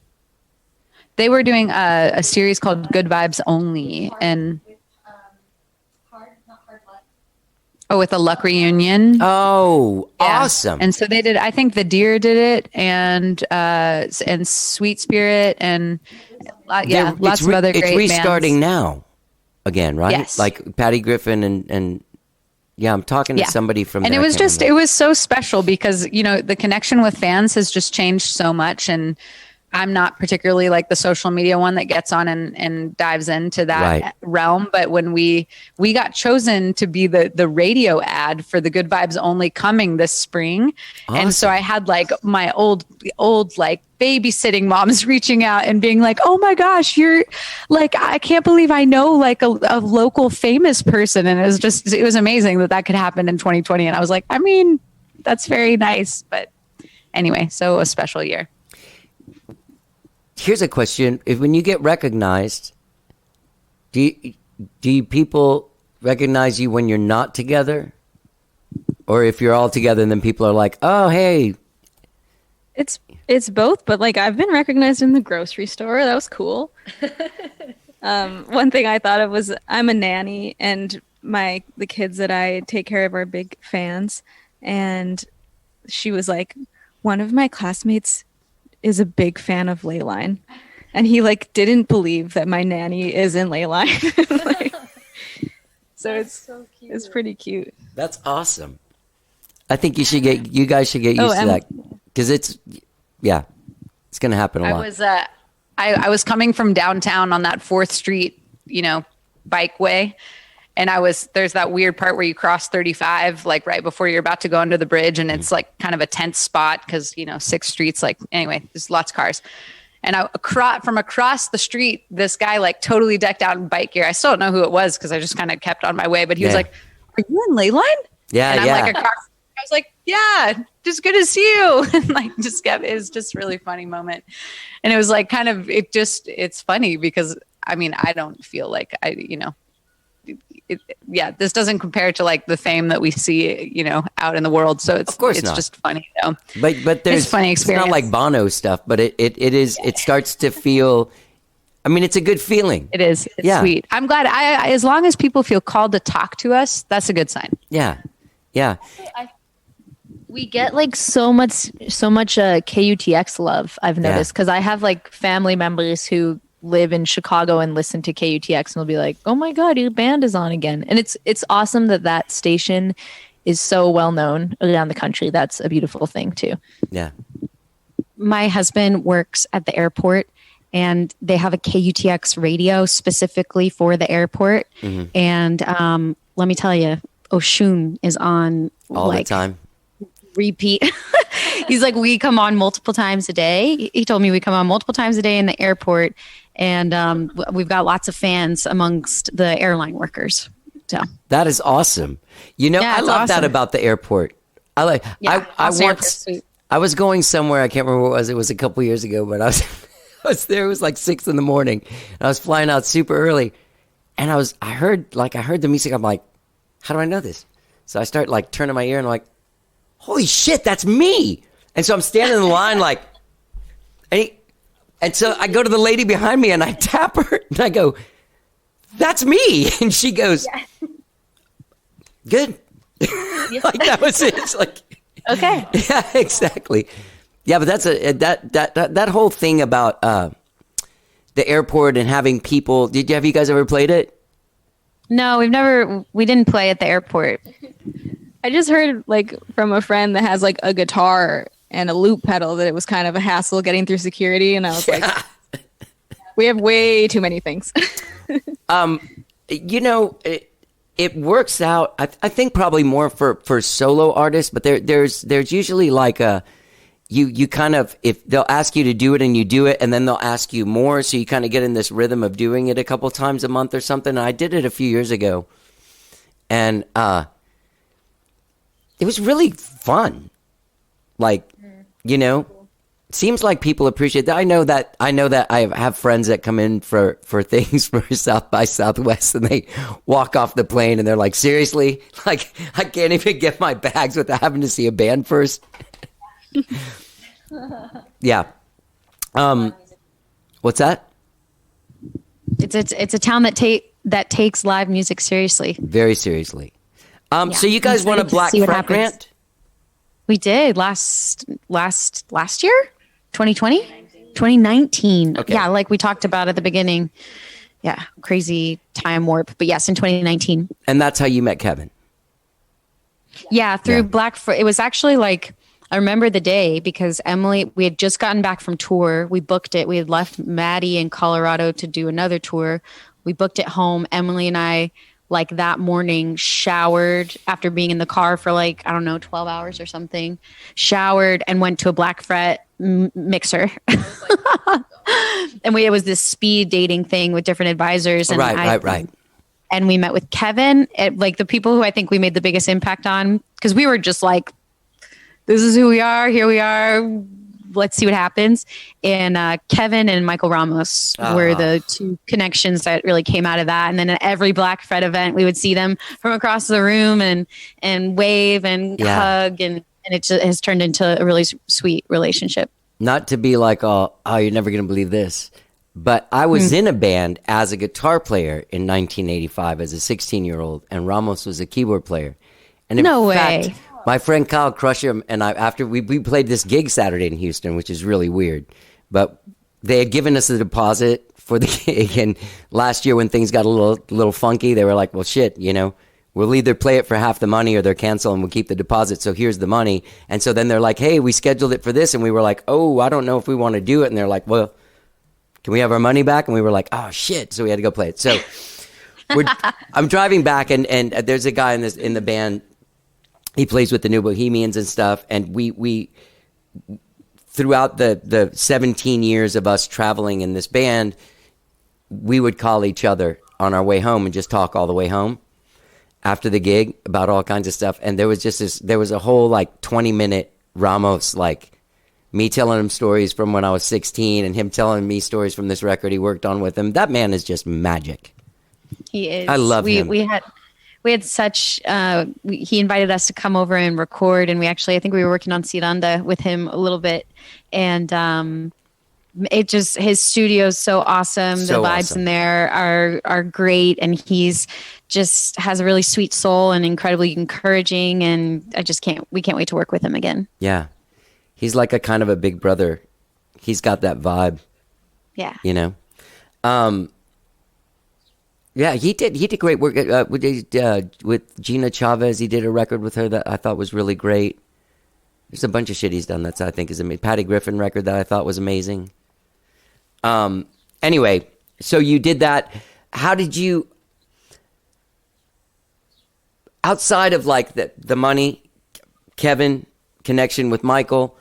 They were doing a series called Good Vibes Only, and with the Luck Reunion. Oh, awesome! And so they did. I think the Deer did it, and Sweet Spirit, and lots of other great bands. It's restarting now, again, right? Yes. Like Patty Griffin and I'm talking to somebody from. And there. It was so special because the connection with fans has just changed so much, and I'm not particularly like the social media one that gets on and dives into that Right. realm. But when we got chosen to be the radio ad for the Good Vibes Only coming this spring. And so I had like my old like babysitting moms reaching out and being like, oh my gosh, you're like, I can't believe I know like a local famous person. And it was amazing that could happen in 2020. And I was like, I mean, that's very nice. But anyway, so a special year. Here's a question: when you get recognized, do you people recognize you when you're not together, or if you're all together and then people are like, "Oh, hey"? It's both, but like I've been recognized in the grocery store. That was cool. One thing I thought of was I'm a nanny, and the kids that I take care of are big fans, and she was like, one of my classmates is a big fan of Ley Line, and he like didn't believe that my nanny is in Ley Line. Like, so it's pretty cute. That's awesome. I think you guys should get used to that, because it's gonna happen a lot. I was coming from downtown on that 4th Street, bike way. And there's that weird part where you cross 35, like right before you're about to go under the bridge. And it's like kind of a tense spot because, 6th Street's like, anyway, there's lots of cars. And from across the street, this guy like totally decked out in bike gear. I still don't know who it was because I just kind of kept on my way. But he was like, are you in Ley Line? Yeah, and I'm like, I was like, yeah, just good to see you. And like, it was just a really funny moment. And it was like it's funny because, I mean, I don't feel like this doesn't compare to like the fame that we see, out in the world. So it's just funny, But there's it's funny experience. It's not like Bono stuff, but it starts to feel. I mean, it's a good feeling. It is. It's sweet. I'm glad. As long as people feel called to talk to us, that's a good sign. Yeah. We get like so much KUTX love, I've noticed, because I have like family members who live in Chicago and listen to KUTX and will be like, oh my God, your band is on again. And it's awesome that station is so well known around the country. That's a beautiful thing too. Yeah. My husband works at the airport, and they have a KUTX radio specifically for the airport. Mm-hmm. And let me tell you, Oshun is on all the time. Repeat. He's like, we come on multiple times a day. He told me we come on multiple times a day in the airport, and we've got lots of fans amongst the airline workers. So that is awesome. I love that about the airport. I was going somewhere. I can't remember what it was. It was a couple years ago, but I was there. It was like 6 a.m. and I was flying out super early, and I heard the music. I'm like, how do I know this? So I start like turning my ear, and I'm like, holy shit, that's me. And so I'm standing in the line like, and so I go to the lady behind me and I tap her and I go, that's me. And she goes, good. Like that was it. It's like, okay. Yeah, exactly. Yeah, but that's that whole thing about the airport and having people. Have you guys ever played it? No, we didn't play at the airport. I just heard like from a friend that has like a guitar and a loop pedal that it was kind of a hassle getting through security, and I was like, we have way too many things. It works out. I think probably more for solo artists, but there's usually like you kind of, if they'll ask you to do it and you do it, and then they'll ask you more, so you kind of get in this rhythm of doing it a couple times a month or something. And I did it a few years ago, and it was really fun. Like, seems like people appreciate that. I know that I have friends that come in for things for South by Southwest, and they walk off the plane and they're like, seriously? Like, I can't even get my bags without having to see a band first. Yeah. What's that? It's a town that takes live music seriously. Very seriously. So you guys won a Black Fret grant? We did last year, 2020, 2019. Okay. Yeah, like we talked about at the beginning. Yeah, crazy time warp. But yes, in 2019. And that's how you met Kevin? Yeah, through Black Fret. It was actually like I remember the day because Emily, we had just gotten back from tour. We booked it. We had left Maddie in Colorado to do another tour. We booked it home. Emily and I, like that morning, showered after being in the car for like, I don't know, 12 hours or something, showered and went to a Black Fret mixer. And it was this speed dating thing with different advisors. And Right. And we met with Kevin, like the people who I think we made the biggest impact on, because we were just like, this is who we are. Here we are. Let's see what happens. And Kevin and Michael Ramos were the two connections that really came out of that. And then at every Black Fred event, we would see them from across the room and wave and hug. And it just has turned into a really sweet relationship. Not to be like, oh, you're never going to believe this. But I was in a band as a guitar player in 1985 as a 16-year-old, and Ramos was a keyboard player. And in fact, my friend Kyle Crusham and I, after we played this gig Saturday in Houston, which is really weird, but they had given us a deposit for the gig. And last year when things got a little funky, they were like, well, shit, we'll either play it for half the money or they're cancel and we'll keep the deposit. So here's the money. And so then they're like, hey, we scheduled it for this. And we were like, oh, I don't know if we want to do it. And they're like, well, can we have our money back? And we were like, oh shit. So we had to go play it. So I'm driving back and there's a guy in the band. He plays with the New Bohemians and stuff. And we throughout the 17 years of us traveling in this band, we would call each other on our way home and just talk all the way home after the gig about all kinds of stuff. And there was a whole like 20-minute Ramos, like me telling him stories from when I was 16 and him telling me stories from this record he worked on with him. That man is just magic. He is. I love him. We had such, he invited us to come over and record. And I think we were working on Ciranda with him a little bit. And his studio is so awesome. The vibes in there are great. And he's just has a really sweet soul and incredibly encouraging. And we can't wait to work with him again. Yeah. He's like a kind of a big brother. He's got that vibe. Yeah. Yeah, he did great work with Gina Chavez. He did a record with her that I thought was really great. There's a bunch of shit he's done that I think is amazing. Patty Griffin record that I thought was amazing. Anyway, so you did that. How did you, outside of like the money, Kevin, connection with Michael,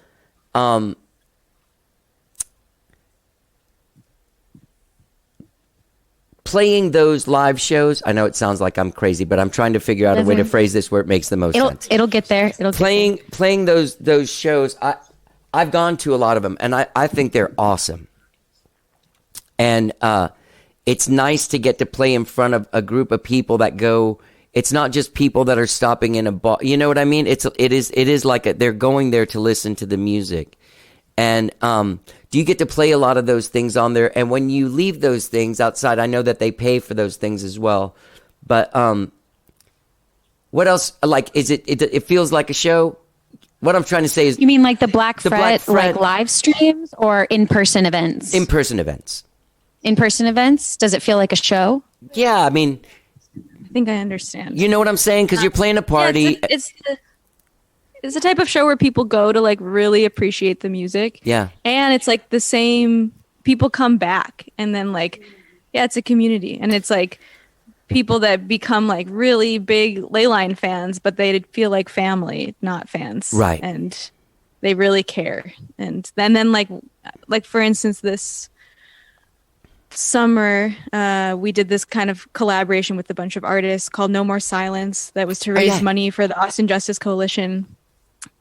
playing those live shows, I know it sounds like I'm crazy, but I'm trying to figure out a way to phrase this where it makes the most sense. It'll get there. Playing those shows, I've gone to a lot of them, and I think they're awesome. And it's nice to get to play in front of a group of people that go. It's not just people that are stopping in a bar. You know what I mean? It is like they're going there to listen to the music. And do you get to play a lot of those things on there? And when you leave those things outside, I know that they pay for those things as well. But what else? Like, is it feels like a show? What I'm trying to say is, you mean like the Black Fret like live streams or in-person events? In-person events. In-person events? Does it feel like a show? Yeah, I mean, I think I understand. You know what I'm saying? Because you're playing a party. Yeah, it's the type of show where people go to like really appreciate the music. Yeah. And it's like the same people come back and then like, yeah, it's a community. And it's like people that become like really big Ley Line fans, but they feel like family, not fans. Right. And they really care. And then like for instance, this summer, we did this kind of collaboration with a bunch of artists called No More Silence that was to raise money for the Austin Justice Coalition.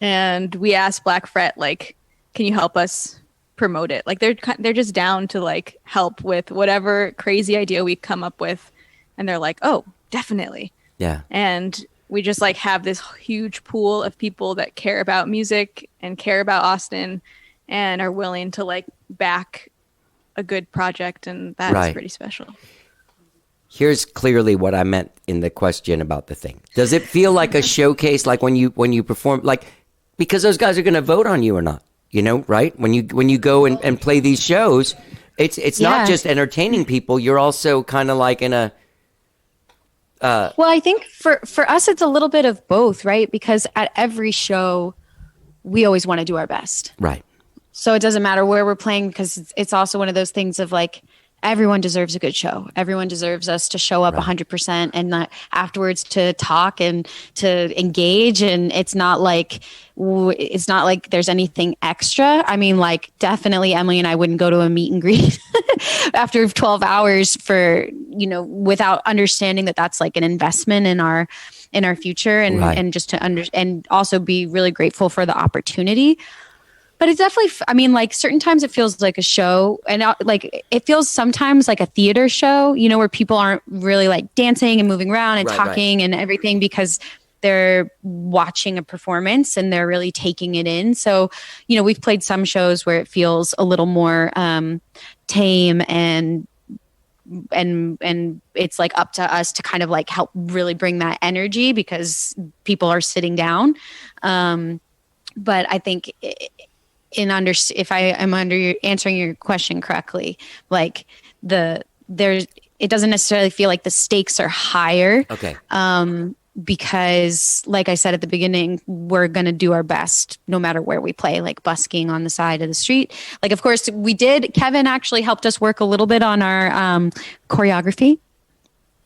And we asked Black Fret, like, can you help us promote it? Like they're just down to like help with whatever crazy idea we come up with. And they're like, oh, definitely. Yeah. And we just like have this huge pool of people that care about music and care about Austin and are willing to like back a good project. And that's pretty special. Here's clearly what I meant in the question about the thing. Does it feel like a showcase, like when you perform, like, because those guys are going to vote on you or not, right? When you go and play these shows, it's not just entertaining people. You're also kind of like in a. Well, I think for us, it's a little bit of both, right? Because at every show, we always want to do our best. Right. So it doesn't matter where we're playing, because it's also one of those things of like, everyone deserves a good show. Everyone deserves us to show up 100% and not afterwards to talk and to engage. And it's not like there's anything extra. I mean, like, definitely Emily and I wouldn't go to a meet and greet after 12 hours for, without understanding that that's like an investment in our future, and, and just to and also be really grateful for the opportunity. But it's definitely, I mean, like, certain times it feels like a show, and like it feels sometimes like a theater show, where people aren't really like dancing and moving around and talking and everything, because they're watching a performance and they're really taking it in. So, we've played some shows where it feels a little more tame, and it's like up to us to kind of like help really bring that energy, because people are sitting down. But I think if I am answering your question correctly, like it doesn't necessarily feel like the stakes are higher. Okay. Because like I said at the beginning, we're going to do our best no matter where we play, like busking on the side of the street. Like, of course Kevin actually helped us work a little bit on our choreography,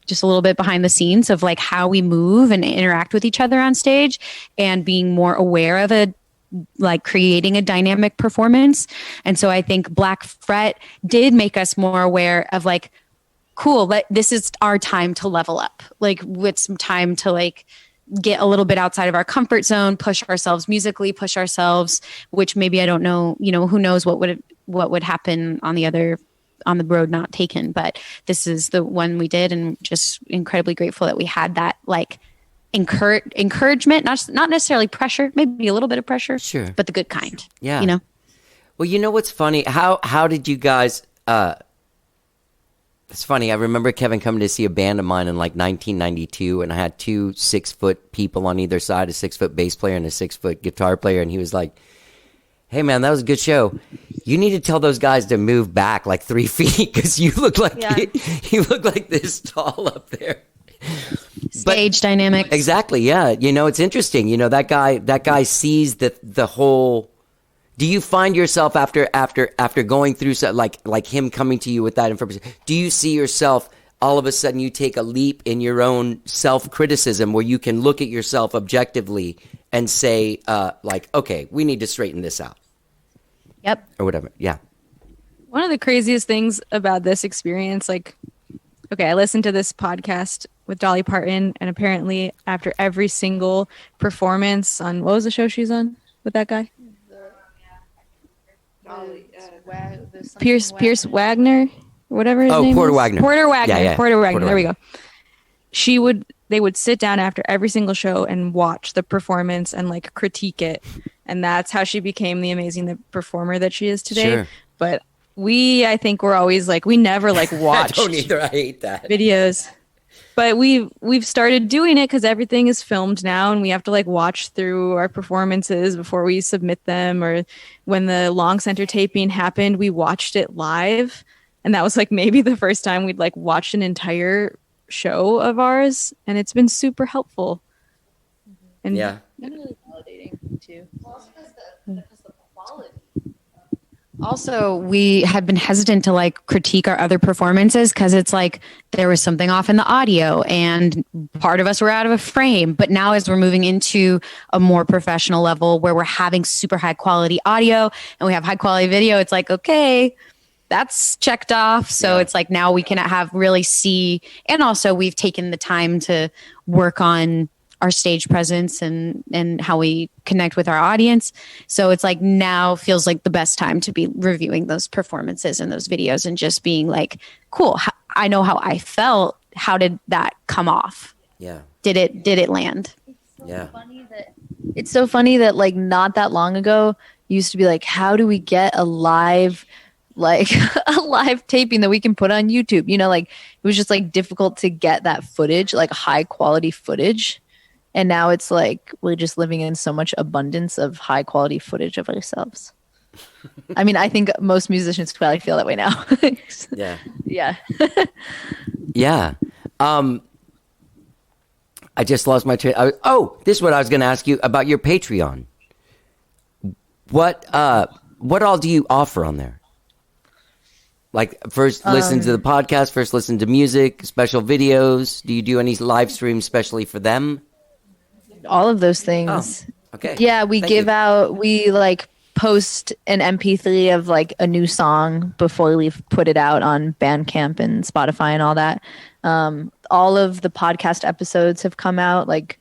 just a little bit behind the scenes of like how we move and interact with each other on stage, and being more aware of like creating a dynamic performance. And so I think Black Fret did make us more aware of like, cool, this is our time to level up. Like, with some time to like get a little bit outside of our comfort zone, push ourselves musically, push ourselves, which maybe I don't know, who knows what would happen on the road not taken. But this is the one we did, and just incredibly grateful that we had that like encouragement, not necessarily pressure, maybe a little bit of pressure, sure, but the good kind. Yeah. Well, what's funny? How did you guys? It's funny. I remember Kevin coming to see a band of mine in like 1992, and I had 2 6-foot people on either side, a 6-foot bass player and a 6-foot guitar player, and he was like, "Hey man, that was a good show. You need to tell those guys to move back like 3 feet, because you look like you look like this tall up there." Stage dynamics. Exactly. Yeah. It's interesting. That guy sees the whole. Do you find yourself after going through like him coming to you with that information? Do you see yourself all of a sudden you take a leap in your own self-criticism where you can look at yourself objectively and say, like, okay, we need to straighten this out? Yep. Or whatever. Yeah. One of the craziest things about this experience, like, okay, I listened to this podcast with Dolly Parton, and apparently after every single performance on, what was the show she's on with that guy? Pierce Wagner, or whatever his name Porter is. Wagner. Porter Wagner. Yeah. Porter Wagner. There we go. They would sit down after every single show and watch the performance and like critique it. And that's how she became the amazing performer that she is today. Sure. But I think we're always like, we never like watched I don't either. I hate that. videos. But we've started doing it because everything is filmed now, and we have to like watch through our performances before we submit them. Or when the long center taping happened, we watched it live, and that was like maybe the first time we'd like watched an entire show of ours, and it's been super helpful. And Yeah. Really validating too. Also, we had been hesitant to like critique our other performances because it's like there was something off in the audio and part of us were out of a frame. But now as we're moving into a more professional level where we're having super high quality audio and we have high quality video, it's like, okay, that's checked off. So it's like now we can really see. And also we've taken the time to work on our stage presence and how we connect with our audience. So it's like now feels like the best time to be reviewing those performances and those videos and just being like, cool, I know how I felt. How did that come off? Yeah. Did it land? Yeah. It's so funny that like not that long ago used to be like, how do we get a live taping that we can put on YouTube? Like it was just like difficult to get that footage, like high quality footage. And now it's like we're just living in so much abundance of high quality footage of ourselves. I mean, I think most musicians probably feel that way now. Yeah. Yeah. Yeah. I just lost my train. This is what I was going to ask you about your Patreon. What all do you offer on there? Like first listen to the podcast, first listen to music, special videos. Do you do any live streams specially for them? All of those things. Oh, okay. Yeah, we Thank give you. out, we like post an MP3 of like a new song before we put it out on Bandcamp and Spotify and all that. All of the podcast episodes have come out like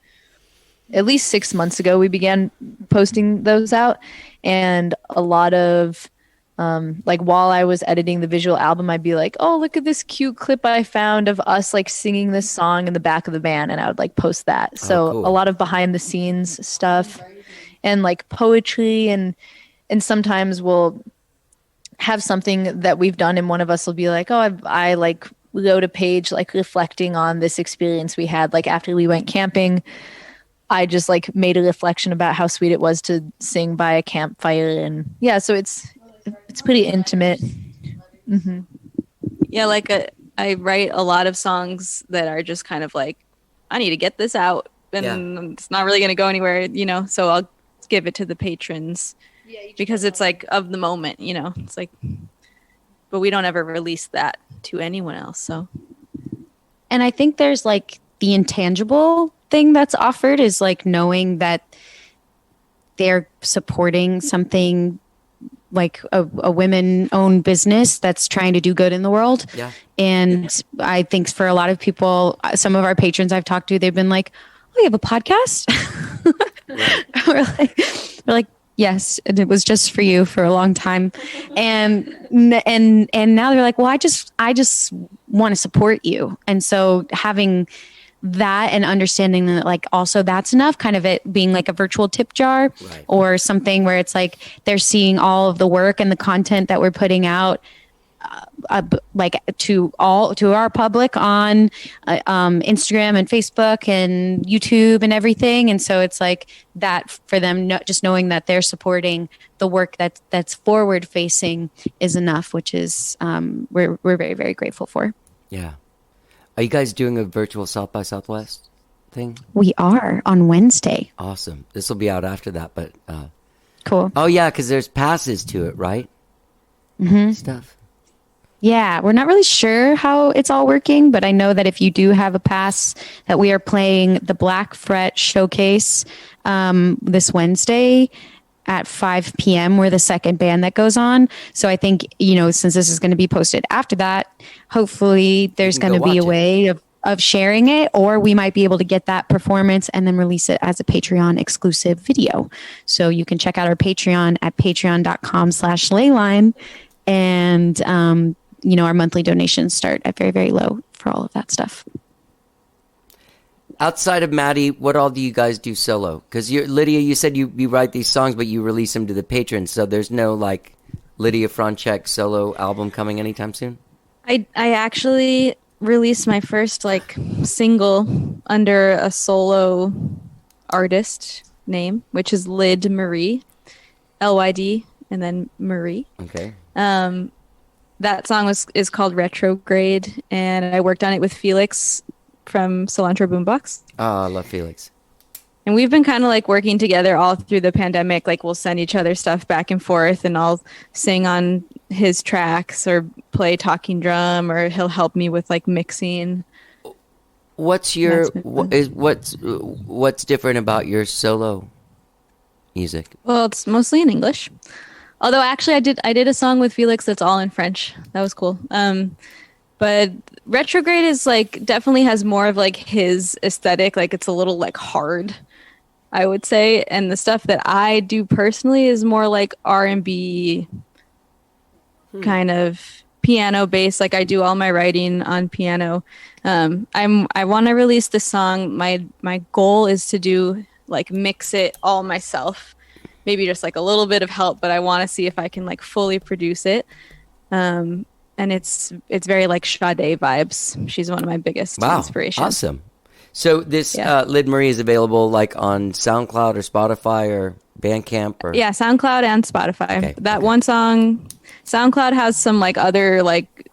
at least 6 months ago. We began posting those out, and a lot of like while I was editing the visual album, I'd be like, oh, look at this cute clip I found of us like singing this song in the back of the band, and I would like post that. So cool. a lot of behind the scenes stuff and like poetry, and sometimes we'll have something that we've done and one of us will be like, oh, I like wrote a page like reflecting on this experience we had like after we went camping. I just like made a reflection about how sweet it was to sing by a campfire, and yeah, so it's pretty intimate. Yeah, like I write a lot of songs that are just kind of like, I need to get this out, and it's not really going to go anywhere, you know. So I'll give it to the patrons because it's like of the moment, you know. It's like, but we don't ever release that to anyone else. So, And I think there's like the intangible thing that's offered is like knowing that they're supporting something like a women-owned business that's trying to do good in the world. Yeah. And I think for a lot of people, some of our patrons I've talked to, they've been like, "Oh, you have a podcast?" we're like, yes, and it was just for you for a long time, and now they're like, well, I just want to support you, and so having that and understanding that like also that's enough, kind of it being like a virtual tip jar or something where it's like they're seeing all of the work and the content that we're putting out like to our public on Instagram and Facebook and YouTube and everything. And so it's like that for them, just knowing that they're supporting the work that's forward facing is enough, which is we're very, very grateful for. Yeah. Are you guys doing a virtual South by Southwest thing? We are on Wednesday. Awesome. This will be out after that, but Cool. oh yeah, because there's passes to it, right? Stuff. Yeah, we're not really sure how it's all working, but I know that if you do have a pass, that we are playing the Black Fret Showcase this Wednesday at 5 p.m. We're the second band that goes on. So I think, you know, since this is going to be posted after that, hopefully there's can going go to be a watch it. way of sharing it, or we might be able to get that performance and then release it as a Patreon exclusive video. So you can check out our Patreon at patreon.com/Leyline. And, you know, our monthly donations start at very, very low for all of that stuff. Outside of Maddie, what all do you guys do solo? Because Lydia, you said you write these songs, but you release them to the patrons. So there's no like Lydia Franchek solo album coming anytime soon? I actually released my first like single under a solo artist name, which is Lyd Marie, LYD, and then Marie. Okay. That song is called Retrograde, and I worked on it with Felix from Cilantro Boombox. Oh, I love Felix. And we've been kind of like working together all through the pandemic. Like we'll send each other stuff back and forth, and I'll sing on his tracks or play talking drum, or he'll help me with like mixing. What's what's different about your solo music? Well, it's mostly in English. Although actually I did a song with Felix that's all in French. That was cool. But Retrograde is like definitely has more of like his aesthetic. Like it's a little like hard, I would say. And the stuff that I do personally is more like R&B kind of piano based. Like I do all my writing on piano. I want to release the song. My goal is to do like mix it all myself. Maybe just like a little bit of help, but I want to see if I can like fully produce it. And it's very like Sade vibes. She's one of my biggest inspirations. Awesome. So this Lyd Marie is available like on SoundCloud or Spotify or Bandcamp or SoundCloud and Spotify. Okay, that one song, SoundCloud has some like other like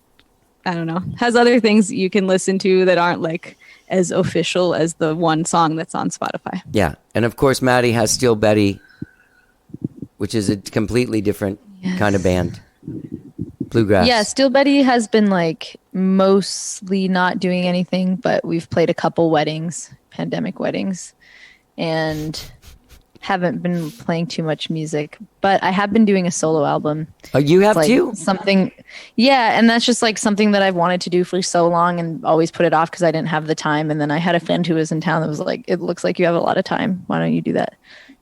I don't know, has other things you can listen to that aren't like as official as the one song that's on Spotify. Yeah, and of course Maddie has Still Betty which is a completely different kind of band. Bluegrass. Yeah, Steel Betty has been like mostly not doing anything, but we've played a couple weddings, pandemic weddings, and haven't been playing too much music. But I have been doing a solo album. Oh, you have Like too? something, yeah, and that's just like something that I've wanted to do for so long and always put it off because I didn't have the time. And then I had a friend who was in town that was like, "It looks like you have a lot of time. Why don't you do that?"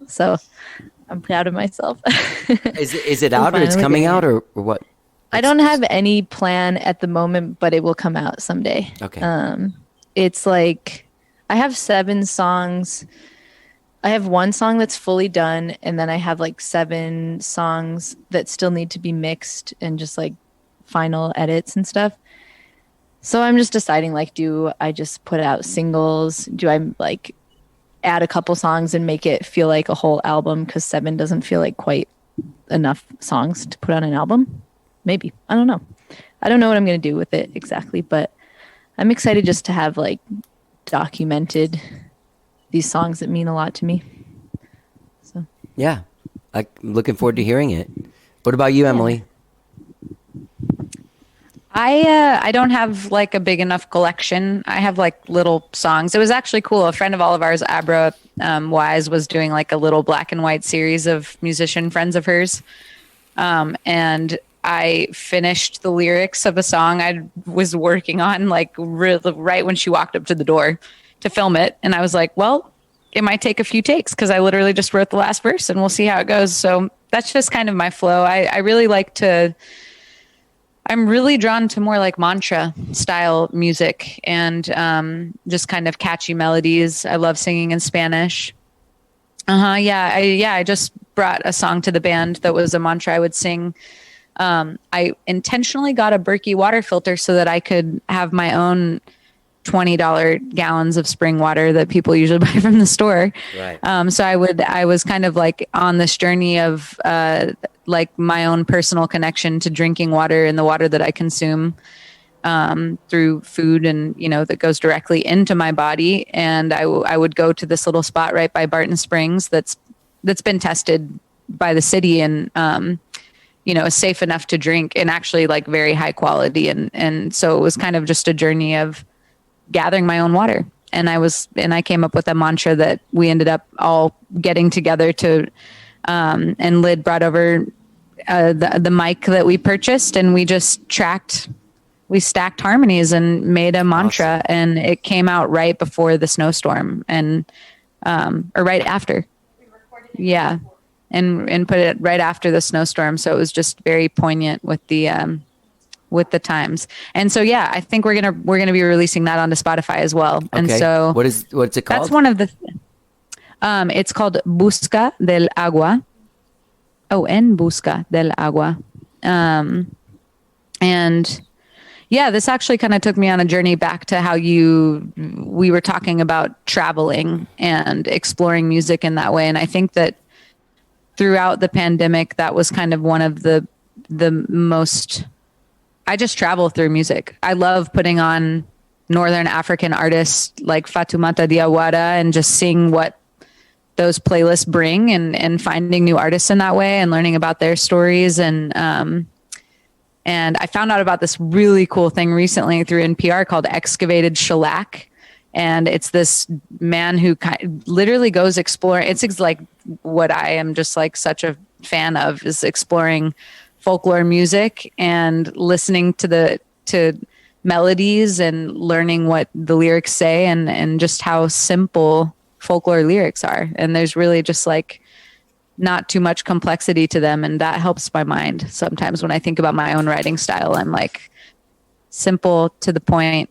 So I'm proud of myself. Is it out or it's finally coming doing out or what? I don't have any plan at the moment, but it will come out someday. Okay. It's like I have 7 songs. I have 1 song that's fully done, and then I have like 7 songs that still need to be mixed and just like final edits and stuff. So I'm just deciding, like, do I just put out singles? Do I like add a couple songs and make it feel like a whole album? Because 7 doesn't feel like quite enough songs to put on an album. Maybe. I don't know. I don't know what I'm going to do with it exactly, but I'm excited just to have like documented these songs that mean a lot to me. So Yeah. I'm looking forward to hearing it. What about you, Emily? I don't have like a big enough collection. I have like little songs. It was actually cool. A friend of all of ours, Abra Wise, was doing like a little black and white series of musician friends of hers. And I finished the lyrics of a song I was working on like right when she walked up to the door to film it. And I was like, well, it might take a few takes because I literally just wrote the last verse and we'll see how it goes. So that's just kind of my flow. I really like to, I'm really drawn to more like mantra style music and just kind of catchy melodies. I love singing in Spanish. Yeah. I just brought a song to the band that was a mantra I would sing. I intentionally got a Berkey water filter so that I could have my own $20 gallons of spring water that people usually buy from the store. Right. So I was kind of like on this journey of like my own personal connection to drinking water and the water that I consume through food and, you know, that goes directly into my body. And I would go to this little spot right by Barton Springs that's been tested by the city and, you know, is safe enough to drink and actually like very high quality. And so it was kind of just a journey of gathering my own water. And I came up with a mantra that we ended up all getting together to, and Lyd brought over the mic that we purchased and we stacked harmonies and made a mantra. Awesome. And it came out right before the snowstorm and, or right after. Yeah. And put it right after the snowstorm. So it was just very poignant with the times. And so, yeah, I think we're going to be releasing that onto Spotify as well. Okay. And so what's it called? that's one of the, it's called Busca del Agua. Oh, En Busca del Agua. And yeah, this actually kind of took me on a journey back to how we were talking about traveling and exploring music in that way. And I think that throughout the pandemic, that was kind of one of the most, I just travel through music. I love putting on Northern African artists like Fatoumata Diawara and just seeing what those playlists bring and finding new artists in that way and learning about their stories. And I found out about this really cool thing recently through NPR called Excavated Shellac. And it's this man who literally goes exploring. It's like what I am just like such a fan of is exploring folklore music and listening to melodies and learning what the lyrics say and just how simple folklore lyrics are. And there's really just like not too much complexity to them. And that helps my mind. Sometimes when I think about my own writing style, I'm like simple to the point,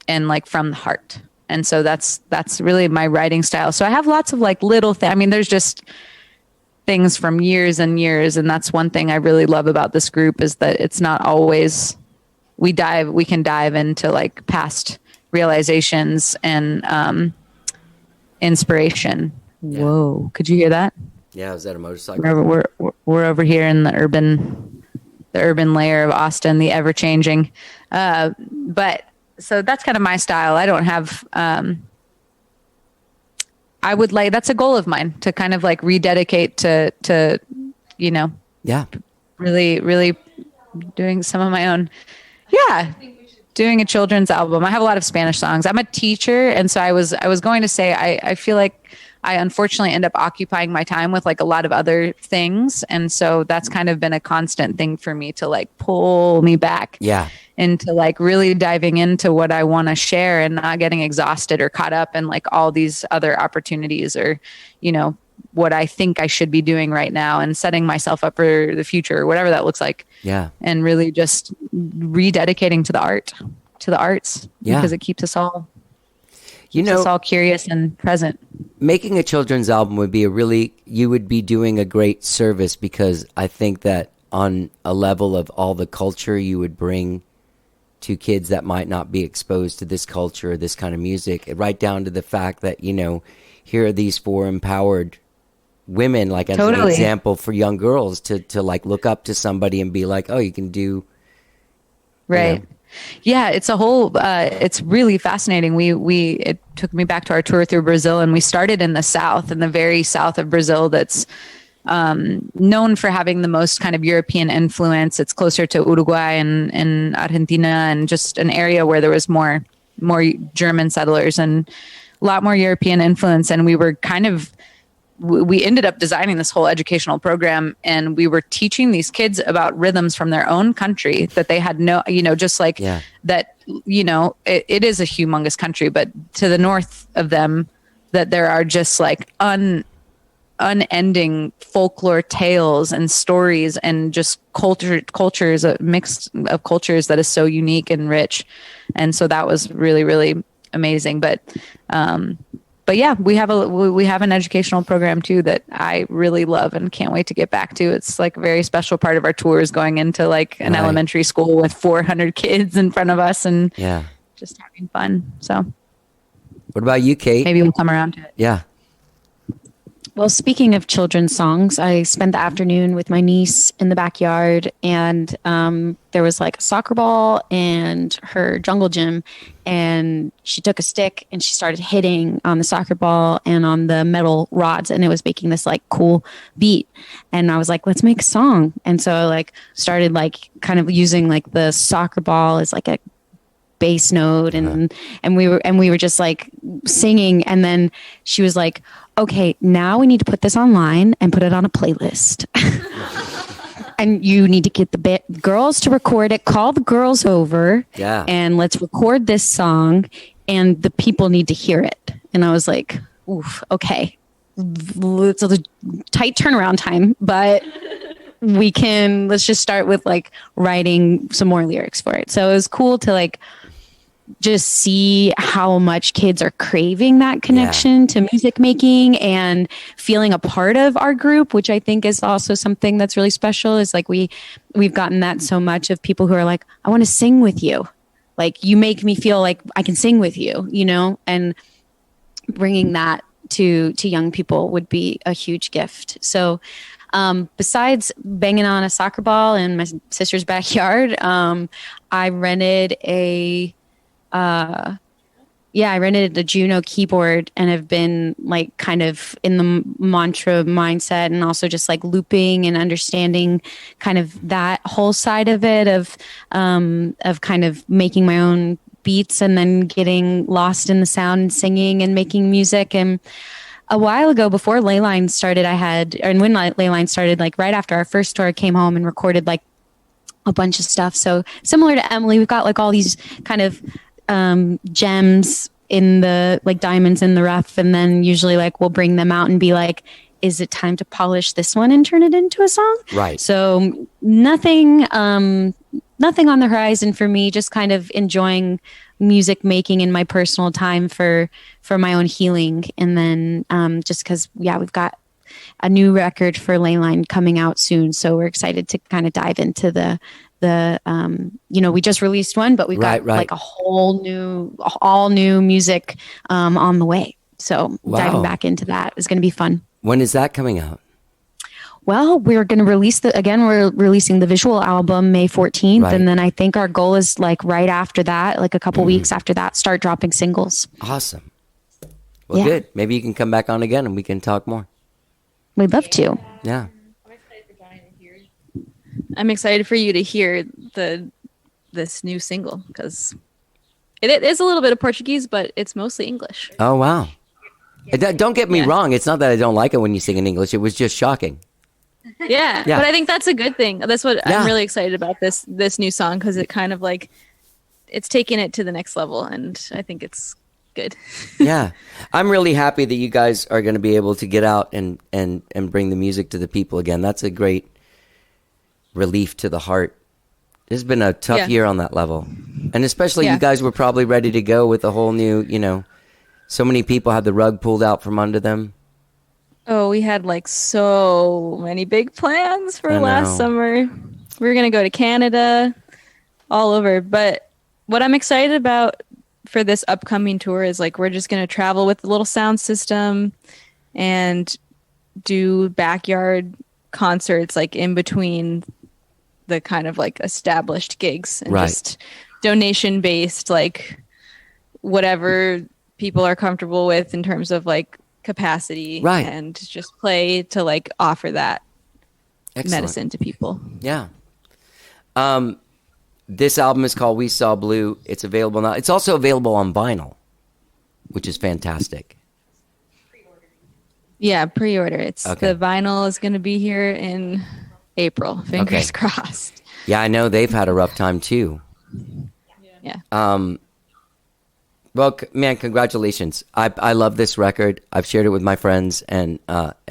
and like from the heart. And so that's really my writing style. So I have lots of like little things. I mean, there's just things from years and years. And that's one thing I really love about this group is that it's not always, we can dive into like past realizations and inspiration. Yeah. Whoa. Could you hear that? Yeah. Was that a motorcycle? We're over here in the urban layer of Austin, the ever changing. But so that's kind of my style. I don't have, I would like, that's a goal of mine, to kind of like rededicate to, you know, Yeah. really, really doing some of my own. Yeah. Doing a children's album. I have a lot of Spanish songs. I'm a teacher. And so I was going to say, I feel like I unfortunately end up occupying my time with like a lot of other things. And so that's kind of been a constant thing for me to like pull me back. Yeah. Into like really diving into what I want to share and not getting exhausted or caught up in like all these other opportunities, or, you know, what I think I should be doing right now, and setting myself up for the future, whatever that looks like. Yeah. And really just rededicating to the arts, Yeah. because it keeps us all, You keeps us know, all curious and present. making a children's album would be you would be doing a great service, because I think that on a level of all the culture you would bring to kids that might not be exposed to this culture or this kind of music, right down to the fact that, you know, here are these 4 empowered women, like as an Totally. example for young girls to like look up to somebody and be like, oh, you can do. Right. Yeah, it's a whole, it's really fascinating. It took me back to our tour through Brazil, and we started in the south, in the very south of Brazil, that's known for having the most kind of European influence. It's closer to Uruguay and Argentina, and just an area where there was more German settlers and a lot more European influence. And we ended up designing this whole educational program, and we were teaching these kids about rhythms from their own country that they had no, you know, just like that, you know, it is a humongous country, but to the north of them, that there are just like unending folklore tales and stories, and just cultures, a mix of cultures that is so unique and rich. And so that was really, really amazing. But yeah, we have an educational program too that I really love and can't wait to get back to. It's like a very special part of our tour, is going into like an elementary school with 400 kids in front of us, and just having fun. So What about you, Kate? maybe we'll come around to it. Yeah. Well, speaking of children's songs, I spent the afternoon with my niece in the backyard, and there was like a soccer ball and her jungle gym, and she took a stick and she started hitting on the soccer ball and on the metal rods, and it was making this like cool beat. And I was like, let's make a song. And so I like started like kind of using like the soccer ball as like a bass note, and we were just like singing. And then she was like, okay, now we need to put this online and put it on a playlist. And you need to get the girls to record it, call the girls over, and let's record this song, and the people need to hear it. And I was like, oof, okay, it's a tight turnaround time, but let's just start with like writing some more lyrics for it. So it was cool to like just see how much kids are craving that connection to music making and feeling a part of our group, which I think is also something that's really special. Is like we've gotten that so much of people who are like, I want to sing with you. Like, you make me feel like I can sing with you, you know, and bringing that to young people would be a huge gift. So besides banging on a soccer ball in my sister's backyard, I rented a Juno keyboard, and have been like kind of in the mantra mindset, and also just like looping and understanding kind of that whole side of it, of kind of making my own beats and then getting lost in the sound and singing and making music. And a while ago, before Ley Line started, when Ley Line started, like right after our first tour, I came home and recorded like a bunch of stuff. So similar to Emily, we've got like all these kind of gems in the like diamonds in the rough, and then usually like we'll bring them out and be like, is it time to polish this one and turn it into a song? Right. So nothing on the horizon for me, just kind of enjoying music making in my personal time for my own healing. And then just because we've got a new record for Ley Line coming out soon, so we're excited to kind of dive into the we just released one, but we've got like all new music on the way. So diving back into that is going to be fun. When is that coming out? Well, we're going to release we're releasing the visual album May 14th. And then I think our goal is like right after that, like a couple weeks after that, start dropping singles. Awesome. Well, Yeah. good. Maybe you can come back on again and we can talk more. We'd love to. Yeah. I'm excited for you to hear this new single because it is a little bit of Portuguese, but it's mostly English. Oh, wow. Don't get me Yeah. wrong. It's not that I don't like it when you sing in English. It was just shocking. Yeah, Yeah. but I think that's a good thing. That's what Yeah. I'm really excited about this new song because it kind of like it's taking it to the next level, and I think it's good. Yeah. I'm really happy that you guys are going to be able to get out and bring the music to the people again. That's a great relief to the heart. This has been a tough Yeah. year on that level. And especially Yeah. you guys were probably ready to go with a whole new, so many people had the rug pulled out from under them. Oh, we had like so many big plans for I last know. summer. We were going to go to Canada, all over. But what I'm excited about for this upcoming tour is like we're just going to travel with a little sound system and do backyard concerts like in between the kind of like established gigs and Right. just donation based, like whatever people are comfortable with in terms of like capacity, Right. and just play to like offer that Excellent. medicine to people. Yeah. This album is called We Saw Blue. It's available now. It's also available on vinyl, which is fantastic. Yeah, pre-order. It's Okay. the vinyl is going to be here in April. Fingers Okay. crossed. Yeah, I know they've had a rough time too. Yeah. Well, man, congratulations. I love this record. I've shared it with my friends and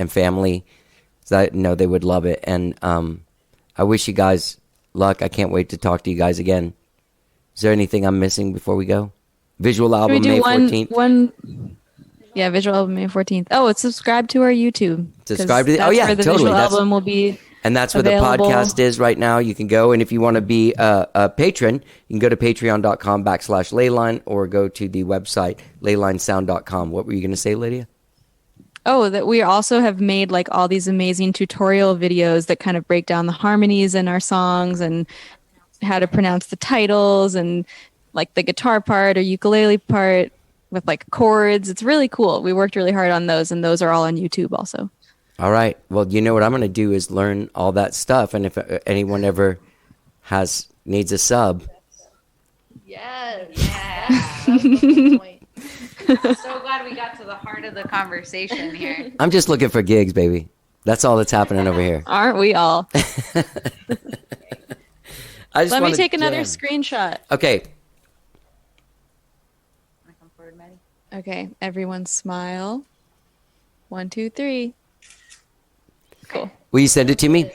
family. So I know they would love it. And I wish you guys luck. I can't wait to talk to you guys again. Is there anything I'm missing before we go? Visual Can we album do May one 14th. Yeah, visual album May 14th. Oh, it's subscribe to our YouTube. 'cause Subscribe to the- oh, that's yeah, where the totally. visual That's- album will be. And that's where available. the podcast is right now. You can go. And if you want to be a patron, you can go to patreon.com/Leyline or go to the website, leylinesound.com. What were you going to say, Lydia? Oh, that we also have made like all these amazing tutorial videos that kind of break down the harmonies in our songs and how to pronounce the titles and like the guitar part or ukulele part with like chords. It's really cool. We worked really hard on those, and those are all on YouTube also. All right. Well, you know what I'm going to do is learn all that stuff. And if anyone ever needs a sub, Yes. Yeah. So glad we got to the heart of the conversation here. I'm just looking for gigs, baby. That's all that's happening over here. Aren't we all? I just Let me wanna take another jam. screenshot. Okay. Okay, everyone smile. 1, 2, 3. Cool. Will you send it to me?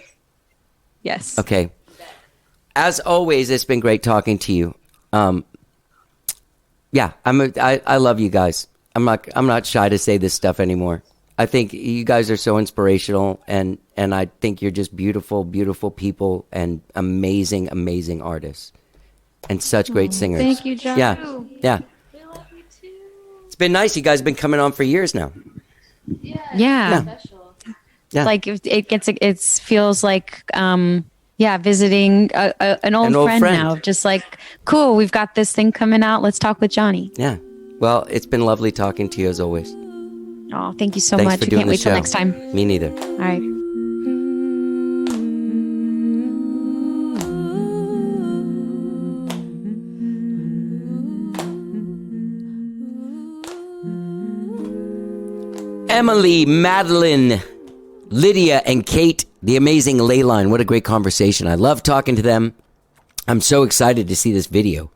Yes. Okay. As always, it's been great talking to you. Yeah, I love you guys. I'm not shy to say this stuff anymore. I think you guys are so inspirational, and I think you're just beautiful, beautiful people and amazing, amazing artists and such great singers. thank you, John. Yeah, yeah. It's been nice. You guys have been coming on for years now. Yeah. Yeah. Like it feels like visiting an old old friend friend. now. Just like, cool, we've got this thing coming out. Let's talk with Johnny. Yeah. Well, it's been lovely talking to you as always. Oh, thank you so Thanks much. for We doing can't the wait till show. next time. Me neither. All right. Emily, Madeline, Lydia, and Kate, the amazing Ley Line. What a great conversation. I love talking to them. I'm so excited to see this video.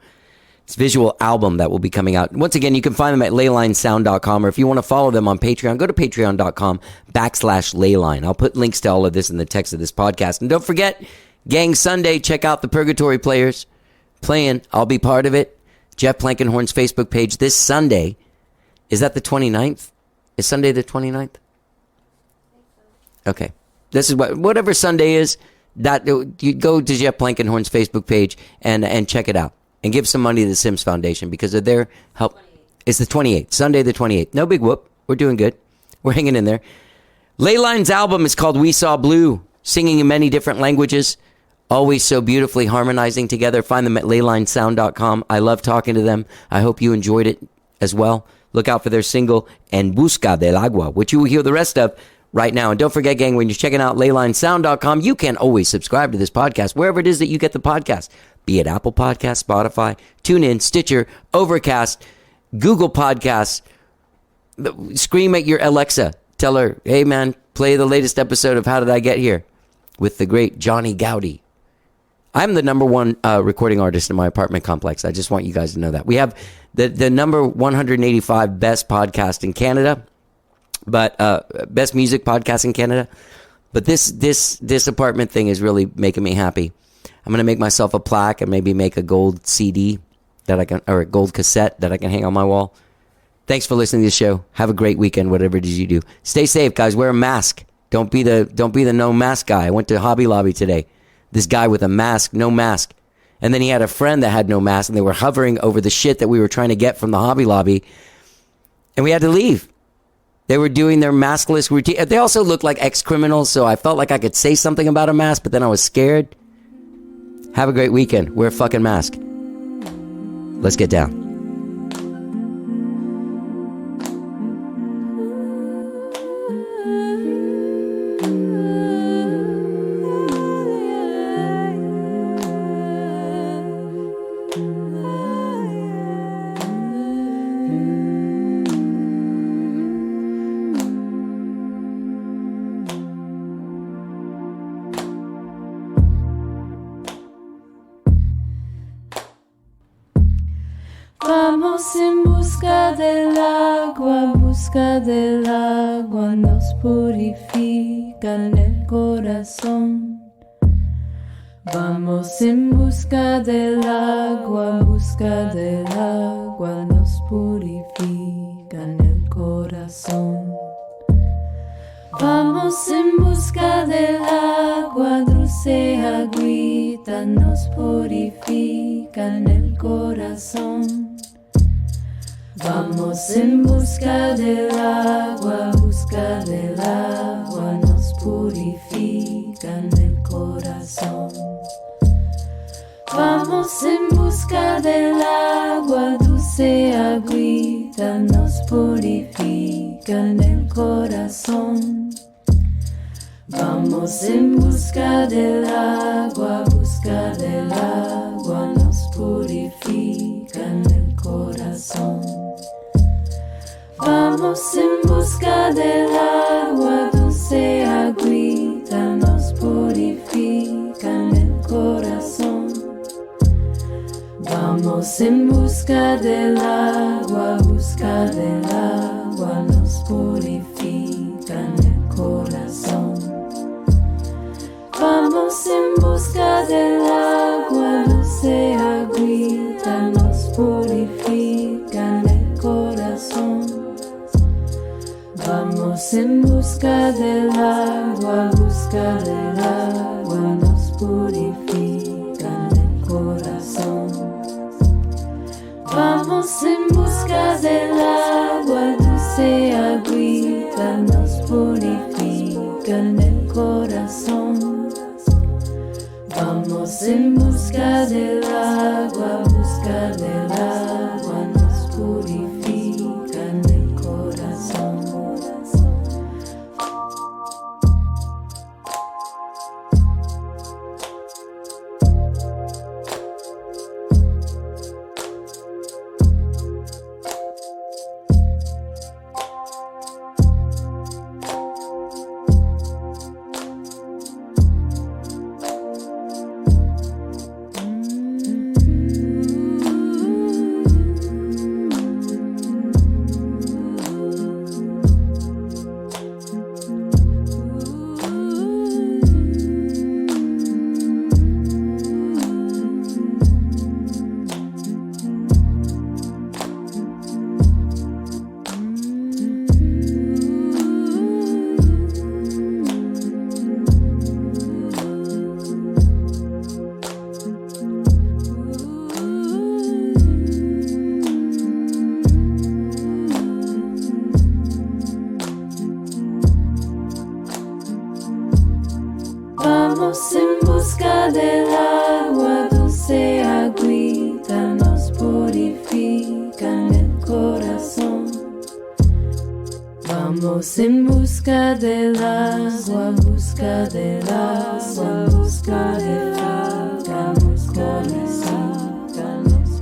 This visual album that will be coming out. Once again, you can find them at leylinesound.com, or if you want to follow them on Patreon, go to patreon.com/Leyline. I'll put links to all of this in the text of this podcast. And don't forget, Gang Sunday, check out the Purgatory Players playing. I'll be part of it. Jeff Plankenhorn's Facebook page this Sunday. Is that the 29th? Is Sunday the 29th? Okay. This is whatever Sunday is, that you go to Jeff Plankenhorn's Facebook page and check it out. And give some money to the Sims Foundation because of their help. It's the 28th. Sunday the 28th. No big whoop. We're doing good. We're hanging in there. Ley Line's album is called We Saw Blue. Singing in many different languages. Always so beautifully harmonizing together. Find them at leylinesound.com. I love talking to them. I hope you enjoyed it as well. Look out for their single En Busca del Agua, which you will hear the rest of right now. And don't forget, gang, when you're checking out leylinesound.com, you can always subscribe to this podcast wherever it is that you get the podcast, be it Apple Podcasts, Spotify, TuneIn, Stitcher, Overcast, Google Podcasts. Scream at your Alexa. Tell her, hey, man, play the latest episode of How Did I Get Here with the great Johnny Gowdy. I'm the number one recording artist in my apartment complex. I just want you guys to know that. We have the number 185 best podcast in Canada, but best music podcast in Canada. But this apartment thing is really making me happy. I'm going to make myself a plaque and maybe make a gold CD that I can, or a gold cassette that I can hang on my wall. Thanks for listening to the show. Have a great weekend, whatever it is you do. Stay safe, guys. Wear a mask. Don't be the no mask guy. I went to Hobby Lobby today. This guy with a mask, no mask. And then he had a friend that had no mask, and they were hovering over the shit that we were trying to get from the Hobby Lobby. And we had to leave. They were doing their maskless routine. They also looked like ex-criminals, so I felt like I could say something about a mask, but then I was scared. Have a great weekend. Wear a fucking mask. Let's get down. Vamos en busca del agua, nos purifica en el corazón. Vamos en busca del agua, nos purifica en el corazón. Vamos en busca del agua, dulce agüita, nos purifica en el corazón. Vamos en busca del agua, nos purifica en el corazón. Vamos en busca del agua, dulce agüita, nos purifica en el corazón. Vamos en busca del agua, nos purifica en el corazón. Vamos en busca del agua, dulce agüita, nos purifica en el corazón. Vamos en busca del agua, nos purifica en el corazón. Vamos en busca del agua, dulce agüita, nos purifica en el corazón. Vamos en busca del agua, nos purifica en el corazón. Vamos en busca del agua, dulce agüita, nos purifica en el corazón. Vamos en busca del agua, nos purifica en el corazón. Vamos en busca del agua, dulce agüita, nos purifica en el corazón. Vamos en busca del agua, busca del agua, busca del agua. Nos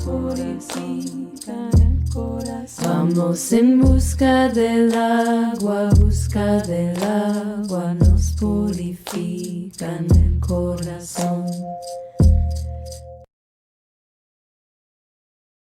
purifican el corazón. Vamos en busca del agua, nos purifican